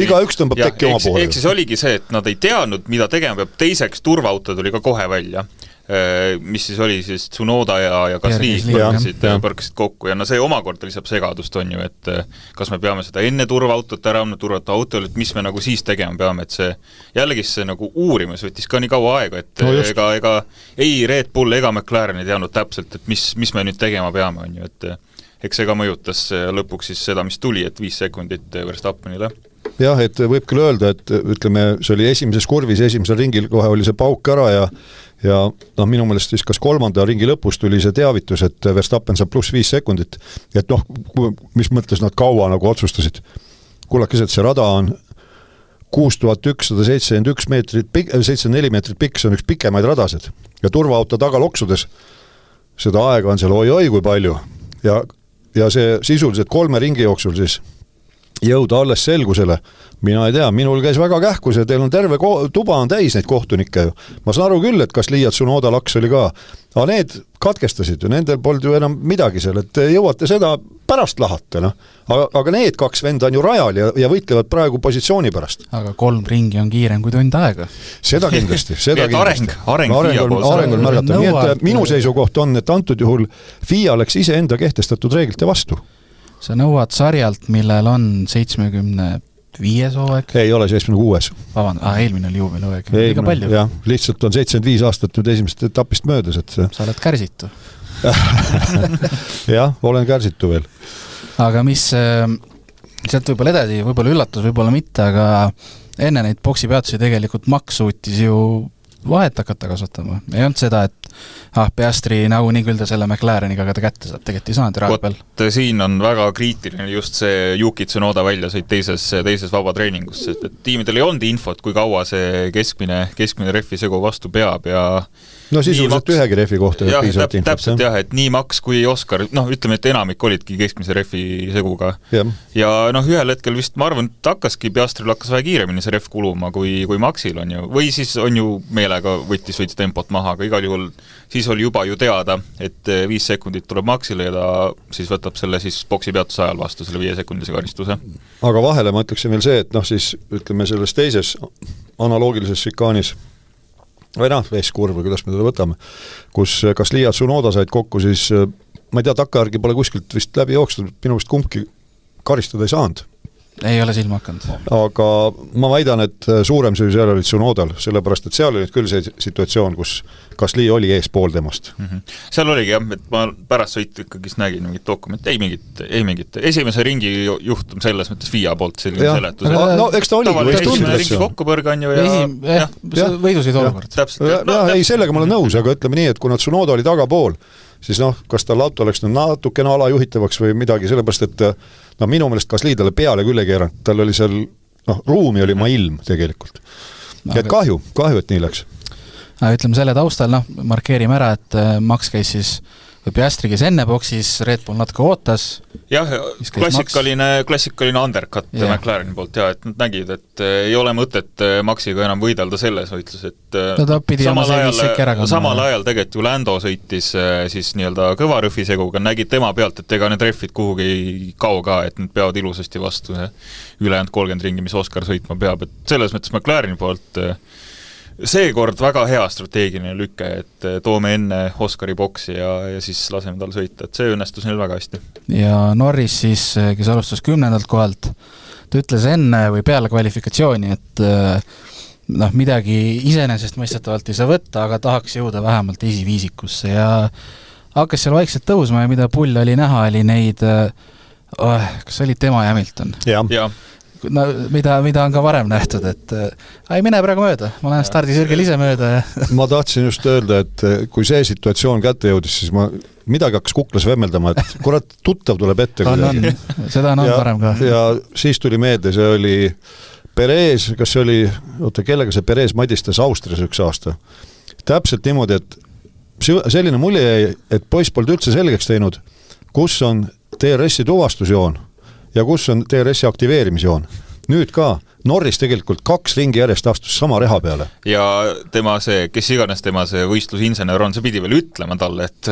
Iga üks tõmbab tekki oma poole. Ehk siis oligi see, et nad ei teadnud, mida tegema peab. Teiseks turvauto tuli ka kohe välja. Mis siis oli siis Tsunoda ja Gasly põrkasid kokku ja see omakorda lisab segadust on ju, et kas me peame seda enne turvaautot ära, turvaauto, et mis me nagu siis tegema peame, et see jällegi see nagu uurimus võttis ka nii kaua aega, et ega ei Red Bull ega McLaren ei teadnud täpselt, et mis me nüüd tegema peame on ju, et eks see ka mõjutas lõpuks siis seda, mis tuli, et 5 sekundit Verstappenile. Jah, et võib küll öelda, et ütleme, see oli esimeses kurvis, esimesel ringil kohe oli see pauk ära ja minu meelest siis kas 3. ringi lõpus tuli see teavitus, et Verstappen saab pluss 5 sekundit, et mis mõttes nad kaua nagu otsustasid. Kullakes, et see rada on 6171 meetrit, 74 meetrit pikk, see on üks pikemaid radasid ja turvaauto taga loksudes seda aega on seal oi kui palju ja see sisuliselt 3 ringi jooksul siis jõuda alles selgusele. Mina ei tea, minul käis väga kähkus ja teil on terve tuba on täis neid kohtunikke ju. Ma saan aru küll, et kas Liiat Tsunoda laks oli ka, aga need katkestasid ju, nendel polnud ju enam midagi seal, et jõuate seda pärast lahata. Aga need 2 venda on ju rajal ja võitlevad praegu positsiooni pärast. Aga 3 ringi on kiirem kui tund aega. Seda kindlasti. Areng on märgata. Nii et minu seisukoht on, et antud juhul FIA läks ise enda kehtestatud reeglite vastu. Sa nõuad sarjalt, millel on 75 hooaeg? Ei ole 76. Eelmine oli juubel hooaeg. Liiga palju. Jah, lihtsalt on 75 aastat nüüd esimesest etapist möödas. Et sa oled kärsitu. Jah, olen kärsitu veel. Aga mis sealt võib-olla edasi, võib-olla üllatus, võib-olla mitte, aga enne neid boksipeatusi tegelikult Max suutis ju vahet hakata kasvatama. Ei olnud seda, et Piastri nagunii küll ta selle McLareniga aga ta kätte saab, tegelikult ei saanud raad peal. Siin on väga kriitiline just see Yuki Tsunoda välja sõid teises vaba treeningus, et tiimidel ei olnud infot, kui kaua see keskmine refi segu vastu peab ja sisuliselt ühegi refi kohta piisavalt infot. Täpselt jah, et nii Max kui Oscar, ütleme, et enamik olidki keskmise refi seguga. Ja ühel hetkel vist, ma arvan, et hakkaski Piastril hakkas vähe kiiremini see ref kuluma kui Maxil on ju, või siis on ju meelega võttis tempot maha, aga igal juhul siis oli juba ju teada, et 5 sekundit tuleb Maxile ja ta siis võtab selle siis boksi peatuse ajal vastu selle 5 sekundise karistuse. Aga vahele ma ütleksin veel see, et siis ütleme selles teises analoogilises šikaanis või S-kurv või kuidas me teda võtame, kus kas Liiat Tsunoda said kokku, siis ma ei tea, takkajärgi pole kuskilt vist läbi jookstud, minu vist kumbki karistada ei saanud. Ei ole silma hakanud. Aga ma väidan, et suurem süü seal oli Tsunodal, sellepärast, et seal oli küll see situatsioon, kus Gasly oli eespool temast. Seal oligi jah, et ma pärast sõit ikkagi nägin mingit dokumente, ei mingit. Esimese ringi juhtum selles mõttes FIA poolt selline seletus. Eks ta oligi. Esimene ringi kokkupõrga on ju võidusid olukord. Ei, sellega ma olen nõus, aga ütleme nii, et kuna Tsunoda oli tagapool, siis kas tal auto oleks natukene alajuhitavaks või midagi, sellepärast, et minu meelest Gasly talle peale küll ei keeranud, tal oli seal, ruumi oli ilm tegelikult. Et kahju, et nii läks. Ütleme selle taustal, markeerime ära, et Max käis siis või Piastri käis enne boksis, Red Bull natuke ootas. Jah, klassikaline undercut McLareni poolt ja et nad nägid, et ei ole mõtet Maxiga enam võidelda selles võitlus, et samal ajal tegelikult ju Lando sõitis siis nii-öelda kõva rõfiseguga, nägid tema pealt, et ega need rehvid kuhugi ei kao ka, et need peavad ilusasti vastu ülejäänud 30 ringi, mis Oscar sõitma peab, et selles mõttes McLareni poolt seekord väga hea strateegiline lüke, et toome enne Oscari boksi ja siis laseme tal sõita, et see õnnestus neil väga hästi. Ja Norris siis, kes alustas 10. kohalt, ta ütles enne või peale kvalifikatsiooni, et midagi iseenesest mõistetavalt ei saa võtta, aga tahaks jõuda vähemalt esiviisikusse ja hakkas seal vaikselt tõusma ja mida pull oli näha, oli neid, kas oli tema ja Hamilton? Jah. Mida on ka varem nähtud, et ei mine praegu mööda, ma lähen stardisirgel ise mööda. Ma tahtsin just öelda, et kui see situatsioon kätte jõudis, siis ma midagi hakkas kuklas vemmeldama, et kurat, tuttav tuleb ette. Seda on varem ka. Ja siis tuli meelde, see oli Perez, kas see oli, kellega see Perez madistas Austrias üks aasta. Täpselt niimoodi, et selline mulje jäi, et poiss polnud üldse selgeks teinud, kus on DRS-i tuvastusjoon ja kus on DRS-i aktiveerimisjoon. Nüüd ka Norris tegelikult 2 ringi järjest astus sama reha peale. Ja tema see, kes iganes tema see võistlusinsener on, see pidi veel ütlema talle, et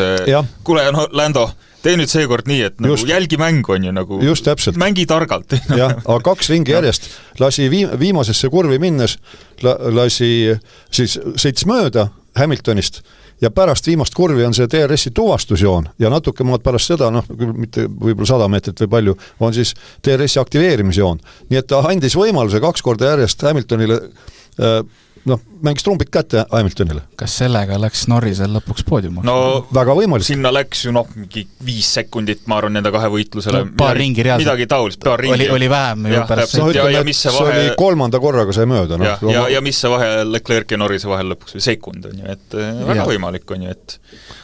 kuule, no Lando, tee nüüd seekord nii, et nagu jälgimäng on ju nagu, just täpselt. Mängi targalt. Jah, aga 2 ringi järjest lasi viimasesse kurvi minnes, siis sõitis mööda Hamiltonist ja pärast viimast kurvi on see DRS-i tuvastusjoon ja natuke maad pärast seda, mitte võib-olla 100 meetrit või palju, on siis DRS-i aktiveerimisjoon. Nii et ta andis võimaluse 2 korda järjest Hamiltonile, mängis trumpid kätte Hamiltonile. Kas sellega läks Norrisel lõpuks poodiumaks? No väga võimalik. Sinna läks ju mingi 5 sekundit, ma arvan, nende 2 võitlusele. Paar ringi reaalselt. Midagi taolist, paar ringi. Oli vähem ju pärast. See oli 3. korraga sai mööda. Ja mis see vahe Leclerc ja Norrise vahel lõpuks või sekund on ju, et väga võimalik on ju, et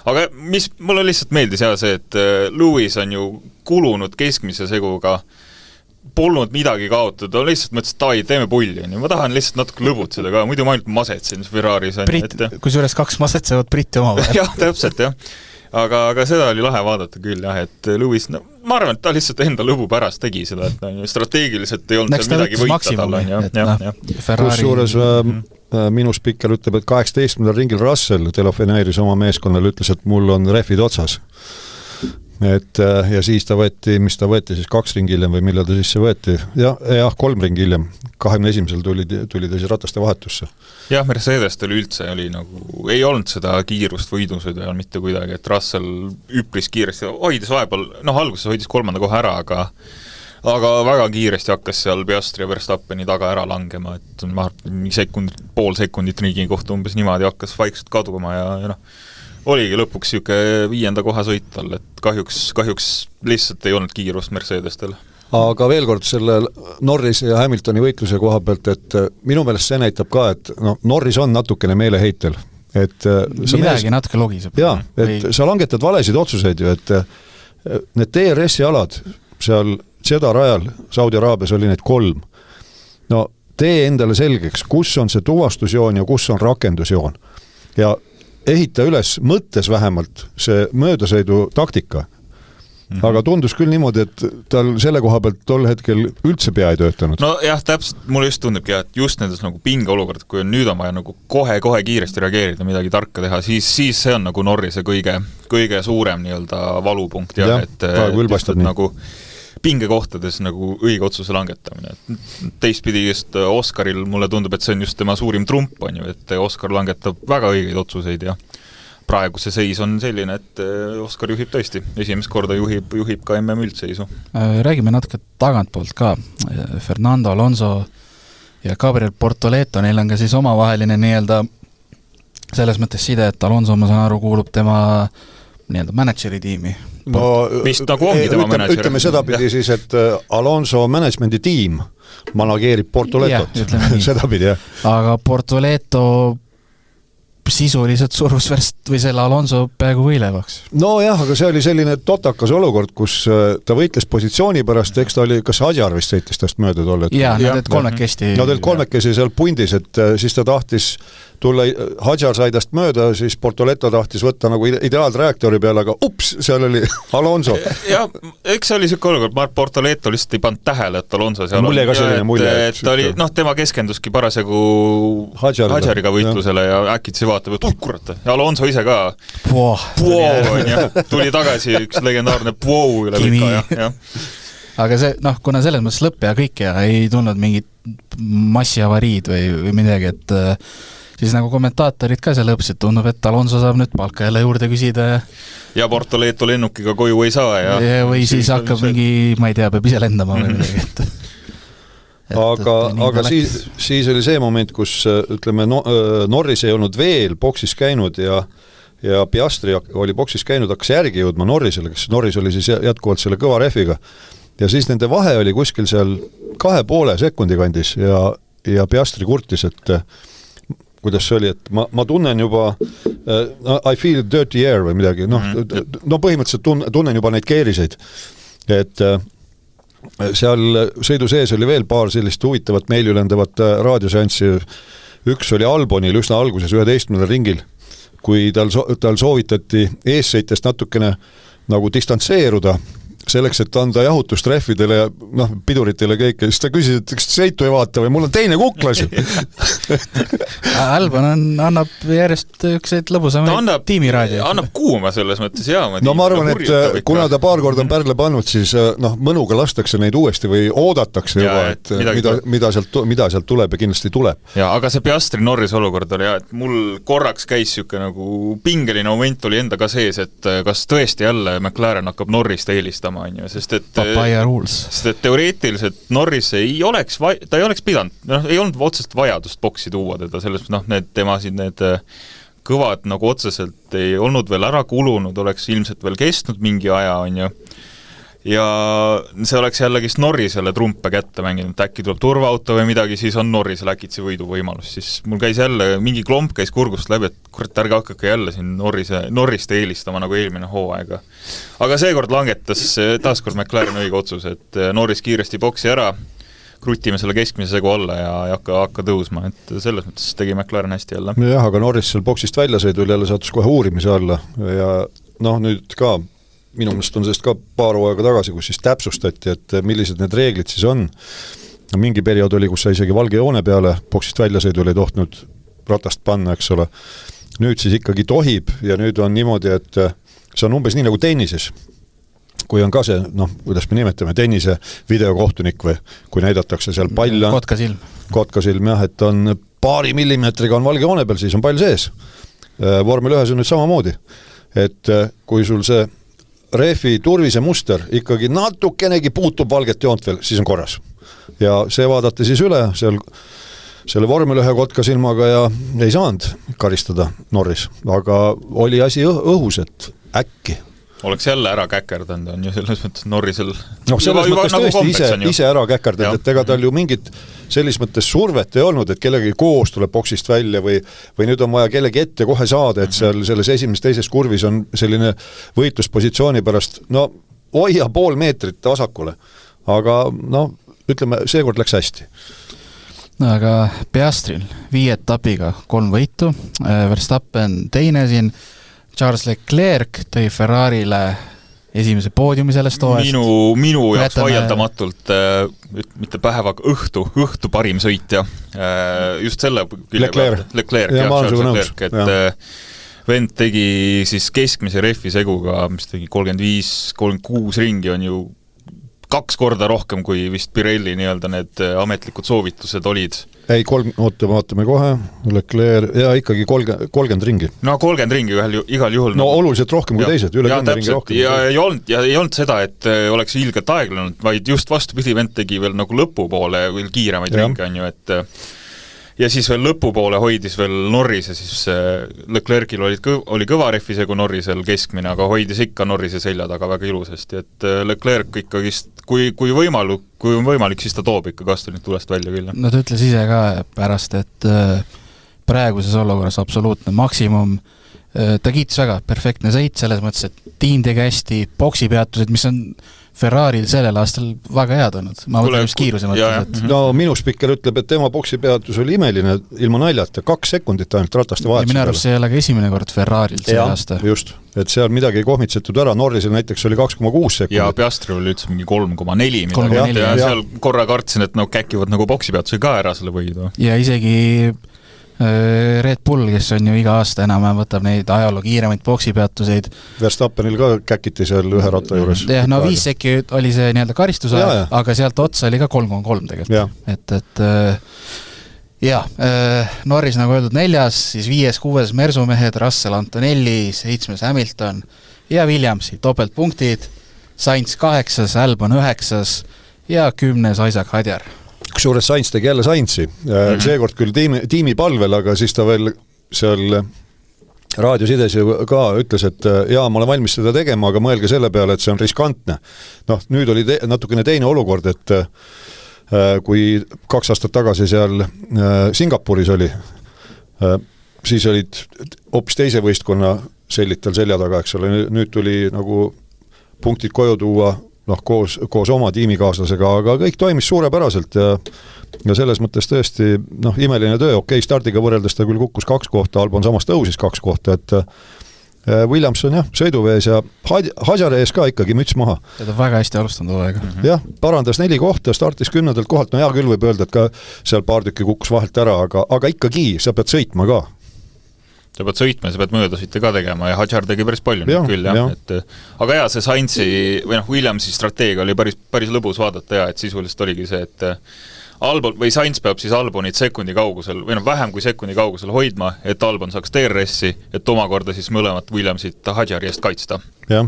aga mis mulle lihtsalt meeldis see, et Lewis on ju kulunud keskmise seguga, polnud midagi kaotada, lihtsalt mõtles, et teeme pulli, ma tahan lihtsalt natuke lõbutseda ka, muidu ma ainult masetsin Ferraris. Kusjuures 2 masetsevad Britti oma vahel. Jah, täpselt, jah. Aga seda oli lahe vaadata küll, jah, et Lewis, ma arvan, et ta lihtsalt enda lõbu pärast tegi seda, et strateegiliselt ei olnud seal midagi võita tal. Kusjuures minu spikker ütleb, et 18. ringil Russell telefoneeris oma meeskonnale, ütles, et mul on rehvid otsas. Ja siis ta võeti siis 2 ringi hiljem või millal ta sisse võeti. Jah, 3 ringi hiljem. 21. tuli ta siis rataste vahetusse. Jah, Mercedes-tel üldse oli ei olnud seda kiirust võidusõida mitte kuidagi, et Russell üpris kiiresti hoidis vahepeal, alguses hoidis 3. koha ära, aga väga kiiresti hakkas seal Piastri ja Verstappeni taga ära langema, et pool sekundit riigi kohta umbes niimoodi hakkas vaikselt kaduma ja oligi lõpuks siuke 5. koha sõit tal, et kahjuks lihtsalt ei olnud kiirust Mercedestel. Aga veel kord selle Norris ja Hamiltoni võitluse koha pealt, et minu meelest see näitab ka, et Norris on natukene meeleheitel. Midagi natuke logiseb. Jaa, et sa langetad valesid otsuseid ju, et need DRS-i alad seal seda rajal Saudi Araabias oli neid 3. Tee endale selgeks, kus on see tuvastusjoon ja kus on rakendusjoon. Ja ehita üles mõttes vähemalt see möödasõidu taktika. Aga tundus küll niimoodi, et tal selle koha pealt tol hetkel üldse pea ei töötanud. No jah, täpselt, mulle just tundubki, et just nendes pinge olukord, kui on nüüd on vaja kohe kiiresti reageerida, midagi tarka teha, siis see on Norrise kõige suurem valupunkt. Pingekohtades õige otsuse langetamine. Teistpidi just Oscaril mulle tundub, et see on just tema suurim trump on ju, et Oscar langetab väga õigeid otsuseid ja praegu see seis on selline, et Oscar juhib tõesti. Esimest korda juhib ka MM üldseisu. Räägime natuke tagantpoolt ka. Fernando Alonso ja Gabriel Portoleto, neil on ka siis omavaheline selles mõttes side, et Alonso, ma saan aru, kuulub tema manageri tiimi. Vist ongi tema manager. Ütleme sedapidi siis, et Alonso managemendi tiim manageerib Portoletot. Sedapidi, jah. Aga Portoleto sisuliselt surus või selle Alonso peaaegu võilevaks. Jah, aga see oli selline totakas olukord, kus ta võitles positsiooni pärast, eks ta oli, kas Hadjar vist sõitis tast mööda tolle? Jaa, need kolmekesti. Kolmekesi seal pundis, et siis ta tahtis tulla, Hadjar sai tast mööda, siis Portoleto tahtis võtta ideaaltrajektoori peale, aga seal oli Alonso. Ja eks see oli siuke olukord, Mark Portoleto lihtsalt ei pannud tähele, et Alonso seal mulje ka selline mulje. Et ta oli, tema keskenduski parasjagu Hadjariga võitlusele ja äkitsi vaatab, et kurat, ja Alonso ise ka tuli tagasi üks legendaarne üle pika. Ja. Aga see, kuna selles mõttes lõpp ja kõik ja ei tulnud mingid massiavariid või midagi, et siis kommentaatorid ka seal lõpsid, tundub, et Alonso saab nüüd palka jälle juurde küsida ja Portoleto lennukiga koju ei saa ja või siis hakkab mingi, ma ei tea, peab ise lendama või midagi, aga siis oli see moment, kus ütleme, Norris ei olnud veel boksis käinud ja Piastri oli boksis käinud, hakkas järgi jõudma Norrisele, kes Norris oli siis jätkuvalt selle kõva rehviga ja siis nende vahe oli kuskil seal 2,5 sekundi kandis ja Piastri kurtis, et kuidas see oli, et ma tunnen juba I feel dirty air või midagi, põhimõtteliselt tunnen juba neid keeriseid, et seal sõidu sees oli veel paar sellist huvitavat meiliülendavat raadioseanssi, üks oli Albonil üsna alguses 11. ringil, kui tal soovitati eessõitest natukene distantseeruda, selleks, et anda jahutust rehvidele ja piduritele kõike, siis ta küsis, et kas sõitu ei vaata või mul on teine kuklas. Albon annab järjest ükseid lõbusamaid tiimiraadio. Annab kuuma selles mõttes, jaa. No ma arvan, et kuna ta paar korda on pärle pannud, siis mõnuga lastakse neid uuesti või oodatakse juba, et mida sealt tuleb ja kindlasti tuleb. Ja, aga see Piastri Norris olukord oli et mul korraks käis siuke nagu pingeline moment oli enda ka sees, et kas tõesti jälle McLaren hakkab Norrist eelistama, sest et teoreetiliselt Norris ta ei oleks pidanud, ei olnud otsest vajadust boksi tuua teda, selles need temasid need kõvad nagu otseselt ei olnud veel ära kulunud, oleks ilmselt veel kestnud mingi aja, ja see oleks jällegist Norrisele trumpe kätte mänginud, äkki tuleb turvaauto või midagi, siis on Norrisele äkitse võidu võimalus, siis mul käis jälle, mingi klomp käis kurgust läbi, et kurat, ärge hakake jälle siin Norrist eelistama nagu eelmine hooaega. Aga seekord langetas taaskord McLaren õige otsus, et Norris kiiresti boksi ära, krutime selle keskmise segu alla ja hakka tõusma, et selles mõttes tegi McLaren hästi jälle. Jah, aga Norris seal boksist väljasõidul jälle sattus kohe uurimise alla ja nüüd ka minu mõnest on sellest ka paar hooaega tagasi, kus siis täpsustati, et millised need reeglid siis on. Mingi periood oli, kus sa isegi valge joone peale boksist väljasõidul ei tohtnud ratast panna, eks ole. Nüüd siis ikkagi tohib ja nüüd on niimoodi, et see on umbes nii nagu tennises. Kui on ka see, kuidas me nimetame, tennise videokohtunik või kui näidatakse seal pall on... Kotkasilm, jah, et on paari millimeetriga on valge joone peal, siis on pall sees. Vormel 1 on nüüd samamoodi. Et kui sul see rehvi turvise muster ikkagi natukenegi puutub valget joont veel, siis on korras. Ja see vaadati siis üle selle Vormel 1 kotkasilmaga ja ei saanud karistada Norris, aga oli asi õhus, et äkki oleks jälle ära käkerdanud, on ju selles mõttes Norrisel selles mõttes tõesti ise ära käkerdanud, et ega tal ju mingit selles mõttes survet ei olnud, et kellegi koos tuleb boksist välja või nüüd on vaja kellegi ette kohe saada, et seal selles esimeses teises kurvis on selline võitluspositsiooni pärast, hoia pool meetrit vasakule, aga ütleme, seekord läks hästi. Aga Piastril 5 etapiga 3 võitu, Verstappen teine siin, Charles Leclerc tõi Ferrarile esimese poodiumi sellest hooajast. Minu jaoks vaieldamatult mitte päev, aga õhtu parim sõitja. Just selle Leclerc, et vend tegi siis keskmise rehvi seguga, mis tegi 35-36 ringi on ju 2 korda rohkem, kui vist Pirelli nii-öelda need ametlikud soovitused olid. Ei, vaatame kohe, Leclerc, ja ikkagi 30 ringi. 30 ringi igal juhul. Oluliselt rohkem kui teised, üle 10 ringi rohkem. Ja ei olnud seda, et oleks ilgelt aeglenud, vaid just vastupidi, vend tegi veel nagu lõpupoole veel kiiremaid ringi, on ju, et ja siis veel lõpupoole hoidis veel Norris ja siis Leclercil oli kõva rehvisegu Norrisel keskmine, aga hoidis ikka Norrise selja taga väga ilusasti, et Leclerc ikkagi, kui on võimalik, siis ta toob ikka Gastonit tulest välja küll. No ta ütles ise ka pärast, et praeguses olukorras absoluutne maksimum, ta kiitis väga perfektne sõit selles mõttes, et tiim tegi hästi, boksipeatused, mis on Ferrari sellel aastal väga head olnud. Ma mõtlen just kiiruse mõttes. Minu spikker ütleb, et tema boksipeatus oli imeline ilma naljata, 2 sekundit ainult rataste vahetus. Minu arust see ei ole ka esimene kord Ferraril see aasta. Just, et seal midagi ei kohmitsetud ära, Norrisel näiteks oli 2,6 sekundit. Ja Piastri oli üldse mingi 3,4 midagi. Ja seal korra kartsin, et käkivad nagu boksipeatuse ka ära selle võidu. Ja isegi Red Bull, kes on ju iga aasta enam võtab neid ajaloo kiiremaid boksipeatuseid. Verstappenil ka käkiti seal ühe ratta juures. 5 sekki oli see nii-öelda karistuse, aga sealt otsa oli ka 3,3 tegelikult. Norris nagu öeldud 4, siis 5, 6 Mersumehed, Russell Antonelli, 7 Hamilton ja Williamsi topeltpunktid, Sainz 8, Albon 9 ja 10 Isaac Hadjar. Kusjuures Sainz tegi jälle Sainzi. Seekord küll tiimi palvel, aga siis ta veel seal raadiosides ka ütles, et ma olen valmis seda tegema, aga mõelge selle peale, et see on riskantne. Nüüd oli natukene teine olukord, et kui 2 aastat tagasi seal Singapuris oli, siis olid hoopis teise võistkonna sellitel selja taga, eks ole, nüüd tuli nagu punktid koju tuua koos oma tiimikaaslasega, aga kõik toimis suurepäraselt ja selles mõttes tõesti imeline töö, stardiga võrreldes ta küll kukkus 2 kohta, Albon samas tõusis 2 kohta, Williams on jah, sõiduvees ja Hadjari ees ka ikkagi müts maha. Seda väga hästi alustanud hooaega. Jah, parandas 4 kohta, startis 10. kohalt, no hea küll võib öelda, et ka seal paar tükki kukkus vahelt ära, aga ikkagi sa pead sõitma ka. Sa pead sõitma, sa pead möödasite ka tegema ja Hadjar tegi päris palju nüüd küll, jah. Aga jah, see Sainzi või Williamsi strateegia oli päris lõbus vaadata ja et sisuliselt oligi see, et Albon või Sainz peab siis Albonit sekundi kaugusel või vähem kui sekundi kaugusel hoidma, et Albon saaks DRS-i, et omakorda siis mõlemat Williamsit Hadjari eest kaitsta. Ja.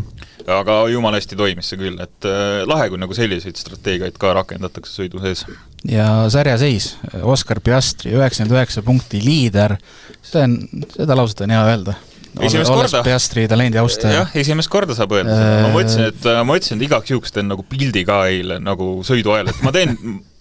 Aga jumala hästi toimis see küll, et lahe, kui nagu selliseid strateegiaid ka rakendatakse sõidu sees. Ja sarja seis, Oscar Piastri 99 punkti liider, seda lauset on hea öelda. Olles Piastri talendi austaja. Jah, esimest korda saab öelda. Ma mõtlesin, et igaks juhuks teen nagu pildi ka eile nagu sõidu ajal, et ma teen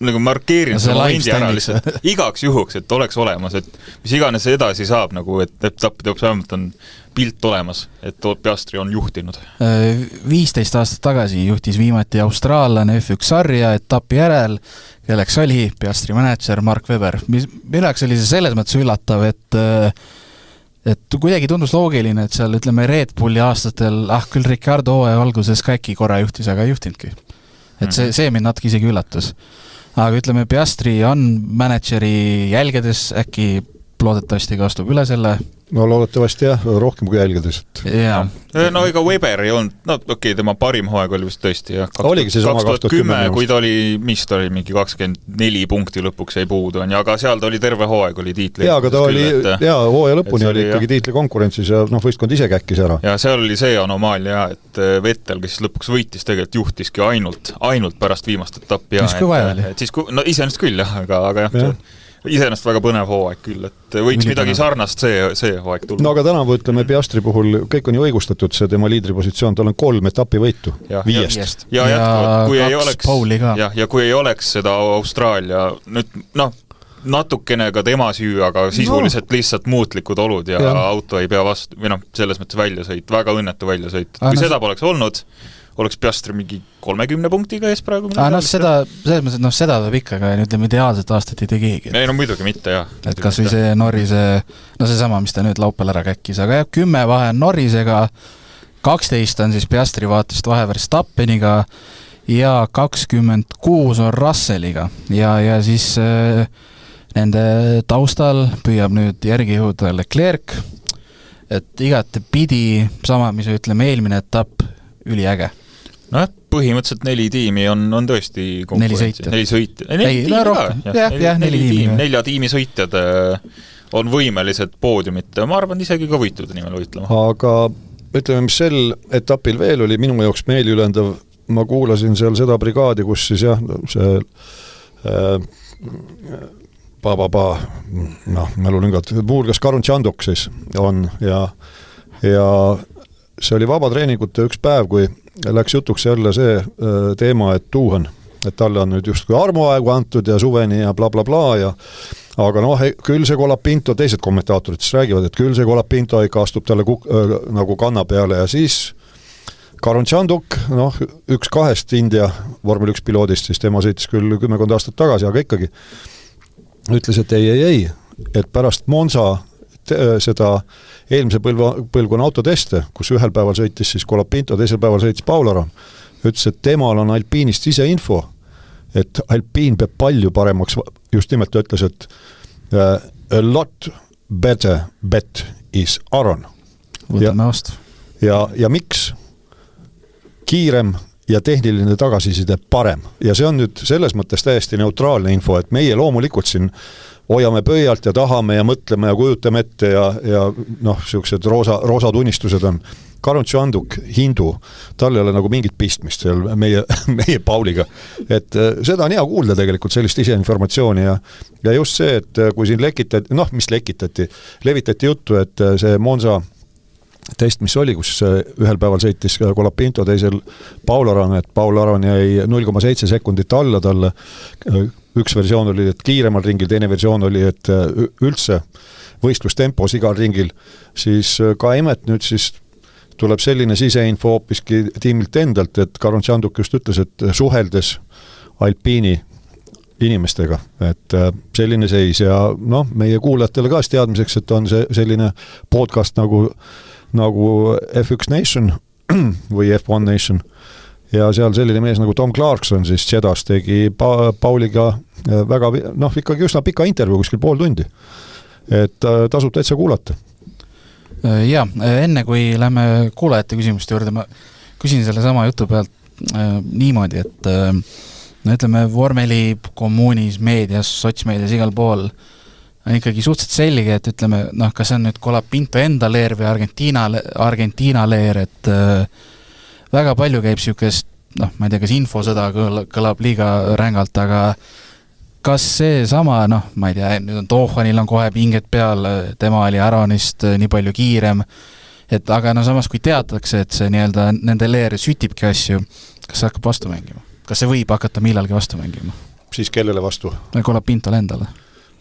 nagu markeerin no, selle momendi ära lihtsalt igaks juhuks, et oleks olemas, et mis iganes edasi saab, nagu, et etappide vähemalt on pilt olemas, et Piastri on juhtinud. 15 aastat tagasi juhtis viimati austraallane F1 sarja etapi järel, kelleks oli Piastri manager Mark Webber. Milleks oli see selles mõttes üllatav, et kuidagi tundus loogiline, et seal ütleme Red Bulli aastatel, küll Ricardo hooaja alguses ka äkki korra juhtis, aga ei juhtinudki. Et see mind natuke isegi üllatus. Aga ütleme, Piastri on manageri jälgedes, äkki loodetavasti ka astub üle selle. No loodetavasti jah, rohkem kui jälgedes. No ega Weber ei olnud, no okei, tema parim hooaeg oli vist tõesti jah. Oligi see sama 2010, kui ta oli, mis ta oli, mingi 24 punkti lõpuks ei puudu, aga seal ta oli terve hooaeg, oli tiitli. Jaa, aga ta oli, hooaja lõpuni oli ikkagi tiitli konkurentsis ja võistkond ise käkkis ära. Ja seal oli see anomaalia, et Vettel, kes lõpuks võitis, tegelikult juhtiski ainult pärast viimast etappi. Mis kui vaja oli? No iseenesest küll jah, aga jah. Iseenesest väga põnev hooaeg küll, et võiks midagi sarnast see hooaeg tulla. No aga tänavu ütleme Piastri puhul kõik on ju õigustatud, see tema liidripositsioon, tal on 3 etapi võitu 5. Ja jätkuvalt, kui ei oleks seda Austraalia, nüüd natukene ka tema süü, aga sisuliselt lihtsalt muutlikud olud ja auto ei pea vastu, või selles mõttes väljasõit, väga õnnetu väljasõit. Kui seda poleks olnud, oleks Piastri mingi 30 punktiga ees praegu. Selles mõttes, seda tuleb ikka, aga ütleme ideaalset aastat ei tee keegi. Ei, no muidugi mitte, jah. Et kas või see Norrise, seesama, mis ta nüüd laupäeval ära käkkis, aga jah, 10 vahe on Norrisega, 12 on siis Piastri vaatest vahe Verstappeniga ja 26 on Russelliga ja siis nende taustal püüab nüüd järgi jõuda Leclerc, et igati pidi sama, mis ütleme eelmine etapp, üliäge. No põhimõtteliselt 4 tiimi on tõesti konkurentsi. 4 sõitjad. 4 tiimi. 4 tiimi sõitjad on võimelised poodiumit, ma arvan isegi ka võitude nimel võitlema. Aga ütleme, mis sel etapil veel oli minu jaoks meeliülendav, ma kuulasin seal seda brigaadi, kus siis jah, see mälulüngad, muulgas Karun Tšandok siis on ja see oli vabatreeningute üks päev, kui läks jutuks jälle see teema, et Tuuhan, et talle on nüüd just kui armuaegu antud ja suveni ja blablabla ja aga küll see Colapinto, teised kommentaatorid siis räägivad, et küll see Colapinto ikka astub talle nagu kanna peale ja siis Karun Tšandok, üks 2 India vormel 1 piloodist, siis tema sõitis küll 10 aastat tagasi, aga ikkagi ütles, et ei, et pärast Monza seda eelmise põlvkonna autoteste, kus ühel päeval sõitis siis Colapinto, teisel päeval sõitis Paularam, ütles, et temal on Alpiinist ise info, et Alpiin peab palju paremaks, just nimelt ta ütles, et a lot better bet is Aron. Võtame vastu. Ja miks? Kiirem ja tehniline tagasiside parem. Ja see on nüüd selles mõttes täiesti neutraalne info, et meie loomulikult siin hoiame pöialt ja tahame ja mõtleme ja kujutame ette ja sellised roosa tunnistused on. Karun Tšanduk, Hindu, tal ei ole nagu mingit pistmist seal meie Pauliga. Et seda on hea kuulda tegelikult sellist iseinformatsiooni ja just see, et kui siin levitati juttu, et see Monza test, mis oli, kus ühel päeval sõitis Colapinto, teisel Paularan, et Paularan jäi 0,7 sekundit alla talle. Üks versioon oli, et kiiremal ringil, teine versioon oli, et üldse võistlustempos igal ringil, siis ka Emet nüüd siis tuleb selline siseinfo hoopiski tiimilt endalt, et Karun Tšanduk just ütles, et suheldes Alpiini inimestega, et selline seis ja meie kuulajatele ka teadmiseks, et on see selline podcast nagu nagu F1 Nation või F1 Nation ja seal selline mees nagu Tom Clarkson siis Jeddas tegi Pauliga väga, ikkagi üsna pika intervjuu, kuskil pool tundi. Et tasub täitsa kuulata. Ja, enne kui lähme kuulajate küsimuste juurde, ma küsin selle sama jutu pealt niimoodi, et ütleme, vormeli kommuunis, meedias, sotsmeedias, igal pool on ikkagi suhteliselt selge, et ütleme, kas see on nüüd Colapinto enda leer või Argentiina leer, et väga palju käib siukest, ma ei tea, kas infosõda kõlab liiga rängalt, aga kas see sama, ma ei tea, nüüd on Tohvanil on kohe pinged peal, tema oli Aronist nii palju kiirem, et aga samas kui teatakse, et see nii-öelda nende leer sütibki asju, kas see hakkab vastu mängima? Kas see võib hakata millalgi vastu mängima? Siis kellele vastu? Colapintole endale.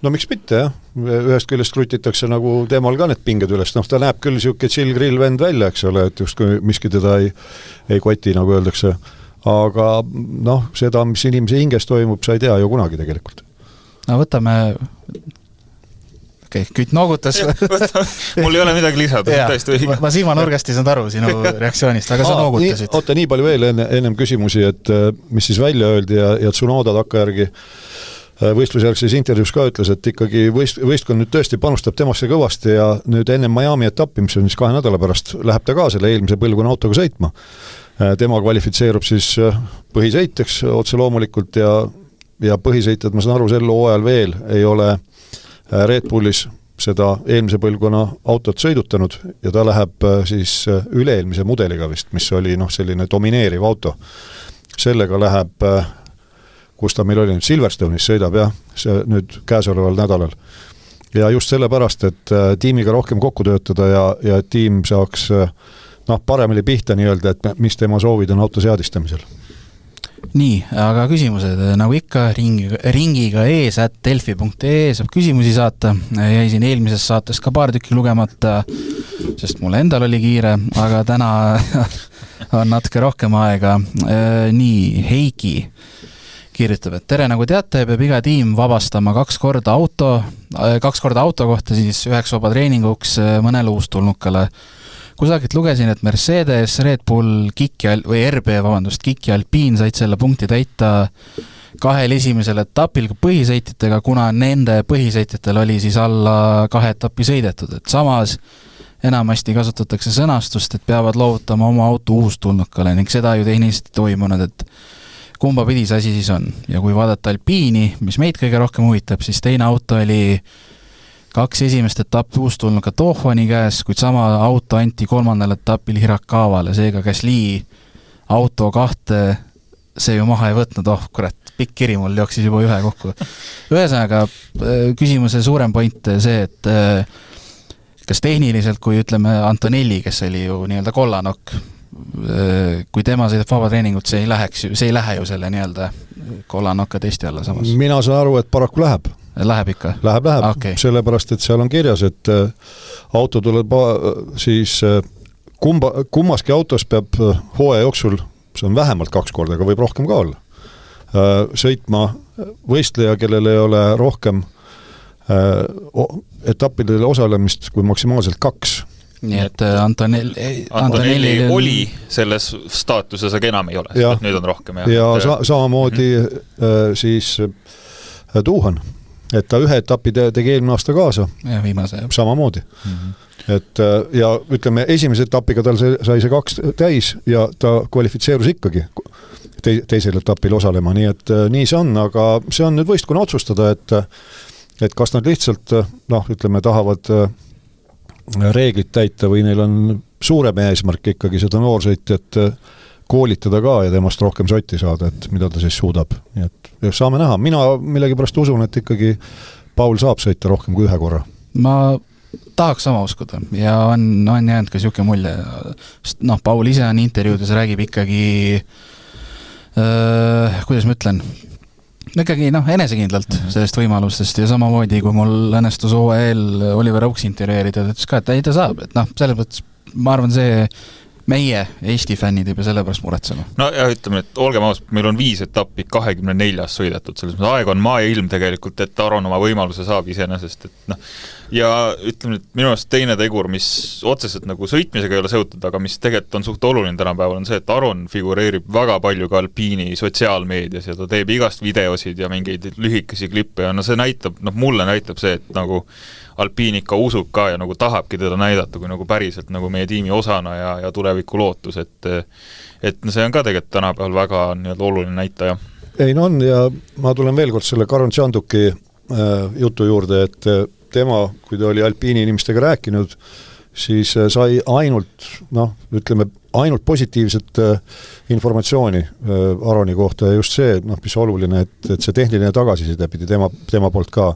No miks mitte, jah. Ühest küljest krutitakse nagu temal ka need pinged üles. Ta näeb küll siuke chill grill vend välja, eks ole, et just kui miski teda ei koti, nagu öeldakse. Aga seda, mis inimese hinges toimub, sa ei tea ju kunagi tegelikult. Võtame... Kütt noogutas. Mul ei ole midagi lisada. Ma silmanurgast ei saanud aru sinu reaktsioonist, aga sa noogutasid. Oota, nii palju veel ennem küsimusi, et mis siis välja öeldi ja Tsunoda takkajärgi võistlusjärgses intervjuus ka ütles, et ikkagi võistkond nüüd tõesti panustab temasse kõvasti ja nüüd enne Miami etappi, mis on siis 2 nädala pärast, läheb ta ka selle eelmise põlvkonna autoga sõitma. Tema kvalifitseerub siis põhisõitjaks otse loomulikult ja põhisõitjad, ma saan aru, sel hooajal veel ei ole Red Bullis seda eelmise põlvkonna autot sõidutanud ja ta läheb siis üle-eelmise mudeliga vist, mis oli selline domineeriv auto. Sellega läheb, kus ta meil oli nüüd Silverstone'is sõidab see nüüd käesoleval nädalal. Ja just sellepärast, et tiimiga rohkem kokku töötada ja et tiim saaks paremini pihta nii-öelda, et mis tema soovid on auto seadistamisel. Nii, aga küsimused, nagu ikka ringiga @delfi.ee saab küsimusi saata, jäi siin eelmises saates ka paar tükki lugemata, sest mul endal oli kiire, aga täna on natuke rohkem aega. Nii, Heiki kirjutab, et tere, nagu teate, peab iga tiim vabastama 2 korda auto kohta siis 1 vaba treeninguks mõnele uustulnukale. Kusagilt lugesin, et Mercedes, Red Bull, Kiki ja Alpine said selle punkti täita 2 esimesel etapil põhisõitjatega, kuna nende põhisõitjatel oli siis alla 2 etappi sõidetud. Et samas enamasti kasutatakse sõnastust, et peavad loovutama oma auto uustulnukale ning seda ju tehniliselt toimunud, et kumba pidi see asi siis on. Ja kui vaadata Alpine'i, mis meid kõige rohkem huvitab, siis teine auto oli 2 esimest etappi uustulnuka Tohvani käes, kuid sama auto anti 3. etapil Hirakavale, seega Gasly auto 2 see ju maha ei võtnud, kurat, pikk kiri mul jooksis juba 1 kokku. Ühesõnaga, küsimuse suurem point see, et kas tehniliselt, kui ütleme Antonelli, kes oli ju nii-öelda kollanokk, kui tema sõidab vaba treeningut, see ei lähe ju selle nii-öelda kollanokka testi alla samas. Mina saan aru, et paraku läheb. Läheb ikka? Läheb. Okay. Sellepärast, et seal on kirjas, et auto tuleb siis kummaski autos peab hooaja jooksul, see on vähemalt 2 korda, aga võib rohkem ka olla, sõitma võistleja, kellel ei ole rohkem etappidel osalemist kui maksimaalselt 2. Nii et Antonelli oli selles staatuses, aga enam ei ole, nüüd on rohkem. Ja samamoodi siis Tuuhan, et ta 1 etapi tegi eelmine aasta kaasa. Ja viimase. Samamoodi. Et, ja ütleme, esimese etapiga tal sai see 2 täis ja ta kvalifitseerus ikkagi teisel etapil osalema, nii et nii see on, aga see on nüüd võistkonna otsustada, et kas nad lihtsalt, ütleme, tahavad reeglid täita või neil on suurem eesmärk ikkagi seda noorsõitjat koolitada ka ja temast rohkem sotti saada, et mida ta siis suudab. Nii et saame näha. Mina millegipärast usun, et ikkagi Paul saab sõita rohkem kui 1 korra. Ma tahaks sama uskuda ja on jäänud ka siuke mulje. Paul ise on intervjuudes räägib ikkagi kuidas ma ütlen, ikkagi enesekindlalt sellest võimalustest ja samamoodi, kui mul õnnestus OEL Oliver Oaks intervjueerida, ta ütles ka, et ei ta saab, et selles mõttes ma arvan see meie Eesti fännid ei pea selle pärast muretsema. No ja ütleme, et olgem aus, meil on 5 etappi 24 sõidetud, selles mõttes aeg on maa ja ilm tegelikult, et Aron oma võimaluse saab iseenesest, et ja ütleme, et minu arust teine tegur, mis otseselt nagu sõitmisega ei ole seotud, aga mis tegelikult on suht oluline tänapäeval, on see, et Aron figureerib väga palju ka Alpiini sotsiaalmeedias ja ta teeb igast videosid ja mingeid lühikesi klippe ja no see näitab, mulle näitab see, et nagu Alpiin ikka usub ka ja nagu tahabki teda näidata kui nagu päriselt nagu meie tiimi osana ja tuleviku lootus, et see on ka tegelikult tänapäeval väga oluline näitaja. Ei, no on ja ma tulen veel kord selle Karon Tšanduki jutu juurde, et tema, kui ta oli Alpiini inimestega rääkinud, siis sai ainult positiivset informatsiooni Aroni kohta ja just see, mis oluline, et see tehniline tagasiside pidi tema poolt ka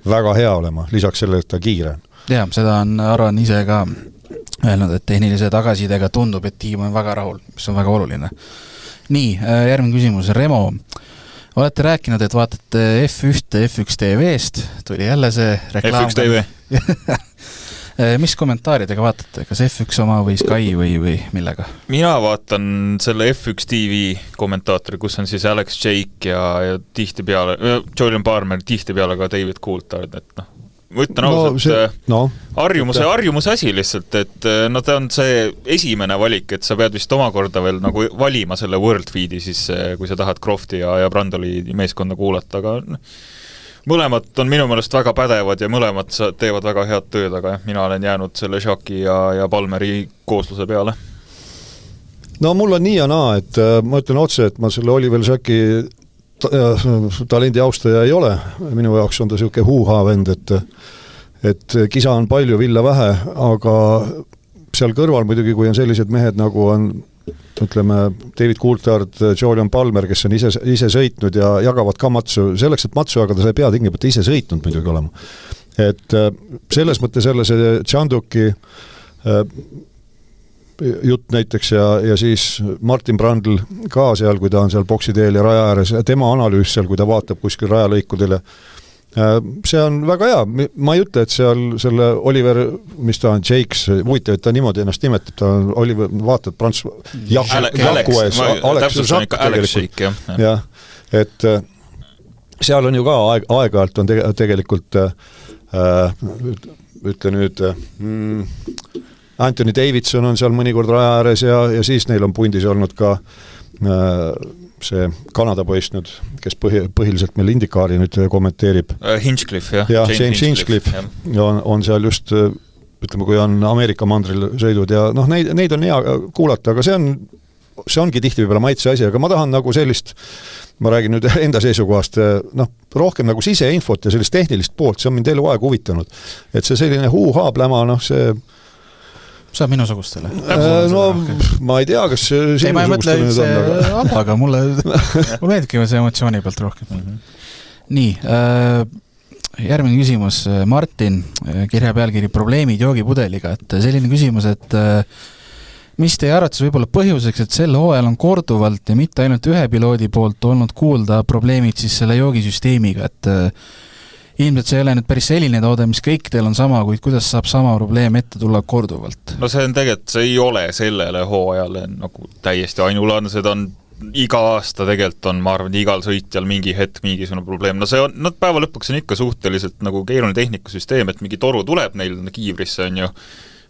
väga hea olema, lisaks sellele, et ta kiire. Jah, seda on Aron ise ka öelnud, et tehnilise tagasidega tundub, et tiim on väga rahul, mis on väga oluline. Nii, järgmine küsimus, Remo. Olete rääkinud, et vaatate F1 TV-st, tuli jälle see reklaam. F1 TV. Mis kommentaaridega vaatate, kas F1 oma või Sky või millega? Mina vaatan selle F1 TV kommentaatori, kus on siis Alex Jake ja tihtipeale, Julian Palmer, tihtipeale ka David Coulthard, et ma ütlen ausalt, harjumuse asi lihtsalt, et ta on see esimene valik, et sa pead vist omakorda veel nagu valima selle World Feedi siis, kui sa tahad Crofti ja Brandoli meeskonda kuulata, aga mõlemad on minu meelest väga pädevad ja mõlemad teevad väga head tööd, aga mina olen jäänud selle Shaki ja Palmeri koosluse peale. No mul on nii ja naa, et ma ütlen otse, et ma selle Oliver Shaki talendi austaja ei ole. Minu jaoks on ta selline huuhaa-vend, et kisa on palju, villa vähe, aga seal kõrval muidugi, kui on sellised mehed nagu on, ütleme, David Coulthard, Julian Palmer, kes on ise sõitnud ja jagavad ka matsu, selleks, et matsu jagada, sa ei pea tingimata ise sõitnud muidugi olema. Et selles mõttes jälle see Tšanduki jutt näiteks ja siis Martin Brandl ka seal, kui ta on seal boksiteel ja raja ääres, tema analüüs seal, kui ta vaatab kuskil rajalõikudele. See on väga hea, ma ei ütle, et seal selle Oliver, mis ta on, Jakes, huvitav, et ta niimoodi ennast nimetab, ta on Oliver, vaatad Alex Jake, jah. Et seal on ju ka aeg-ajalt on tegelikult ütle nüüd Anthony Davidson on seal mõnikord raja ääres ja siis neil on pundis olnud ka see Kanada poiss nüüd, kes põhiliselt meil Indikaari nüüd kommenteerib. Hinchcliffe, jah. Ja, James Hinchcliffe on seal just, ütleme, kui on Ameerika mandril sõidud ja neid on hea kuulata, aga see ongi tihtipeale maitse asi, aga ma tahan nagu sellist, ma räägin nüüd enda seisukohast, rohkem nagu siseinfot ja sellist tehnilist poolt, see on mind elu aeg huvitanud. Et see selline huu-haapläma, see on minusugustele. Ma ei tea, kas sinusugustele nüüd on. Aga mulle meeldibki see emotsiooni pealt rohkem. Nii, järgmine küsimus. Martin, kirja pealkiri probleemid joogipudeliga. Et selline küsimus, et mis teie arvates võib olla põhjuseks, et sel hooajal on korduvalt ja mitte ainult ühe piloodi poolt olnud kuulda probleemid siis selle joogisüsteemiga, et ilmselt see ei ole nüüd päris selline toode, mis kõik teil on sama, kuid kuidas saab sama probleem ette tulla korduvalt? No see on tegelikult, see ei ole sellele hooajale nagu täiesti ainulaadne, seda on iga aasta tegelikult on, ma arvan, igal sõitjal mingi hetk mingisugune probleem. No see on, päeva lõpuks on ikka suhteliselt nagu keeruline tehnikusüsteem, et mingi toru tuleb neil kiivrisse, on ju,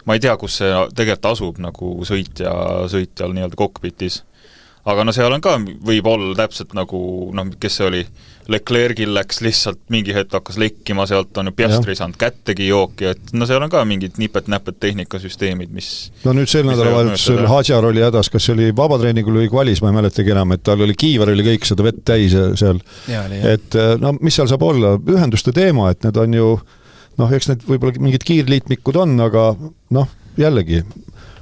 ma ei tea, kus see tegelikult asub nagu sõitjal nii-öelda kokpitis. Aga seal on ka, võib olla täpselt nagu, kes see oli, Leclerc'il läks lihtsalt mingi hetk hakkas lekkima, sealt on ju Piastri saanud kättegi jooki, et seal on ka mingid nipet-näpet tehnikasüsteemid, mis... No nüüd sel nädalavahetusel Hadjar oli hädas, kas see oli vabatreeningul või kvalis, ma ei mäletagi enam, et tal oli kiiver, oli kõik seda vett täis seal. Et mis seal saab olla? Ühenduste teema, et need on ju, eks need võib-olla mingid kiirliitmikud on, aga jällegi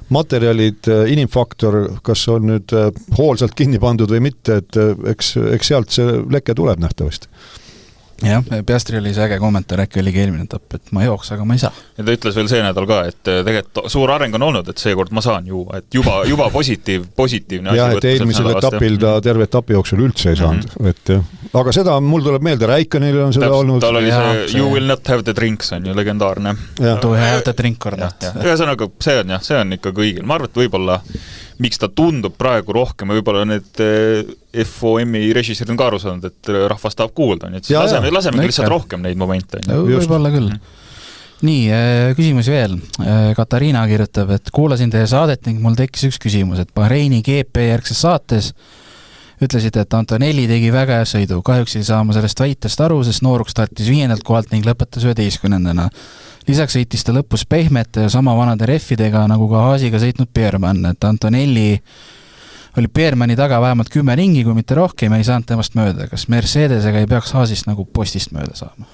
materjalid, inimfaktor, kas on nüüd hoolsalt kinni pandud või mitte, et eks sealt see leke tuleb nähtavasti. Jah, Piastri oli see äge kommentaar, äkki oligi eelmine etapp, et ma jooks, aga ma ei saa. Ja ta ütles veel see nädal ka, et tegelikult suur areng on olnud, et seekord ma saan juua, et juba positiivne asi. Jah, et eelmisel etapil ta terve etapi jooksul üldse ei saanud. Et, aga seda mul tuleb meelde, Räikkonil on seda olnud. Tal oli see You will not have the drinks, on ju legendaarne. To have the drink or not. Ühesõnaga, see on ikka kõigil. Ma arvan, et võib-olla miks ta tundub praegu rohkem, võib-olla need FOM-i režissöörid on ka aru saanud, et rahvas tahab kuulda, nii et laseme lihtsalt rohkem neid momente. Võib-olla küll. nii, küsimusi veel. Katariina kirjutab, et kuulasin teie saadet ning mul tekkis üks küsimus, et Bahreini GP järgses saates ütlesite, et Antonelli tegi väga hea sõidu. Kahjuks ei saa ma sellest väitest aru, sest nooruk startis 5. kohalt ning lõpetas 11. Lisaks sõitis ta lõpus pehmete ja sama vanade reffidega, nagu ka Haasiga sõitnud Piermann, et Antonelli oli Piermanni taga vähemalt 10 ringi, kui mitte rohkem, ei saanud temast mööda. Kas Mercedesega ei peaks Haasist nagu postist mööda saama?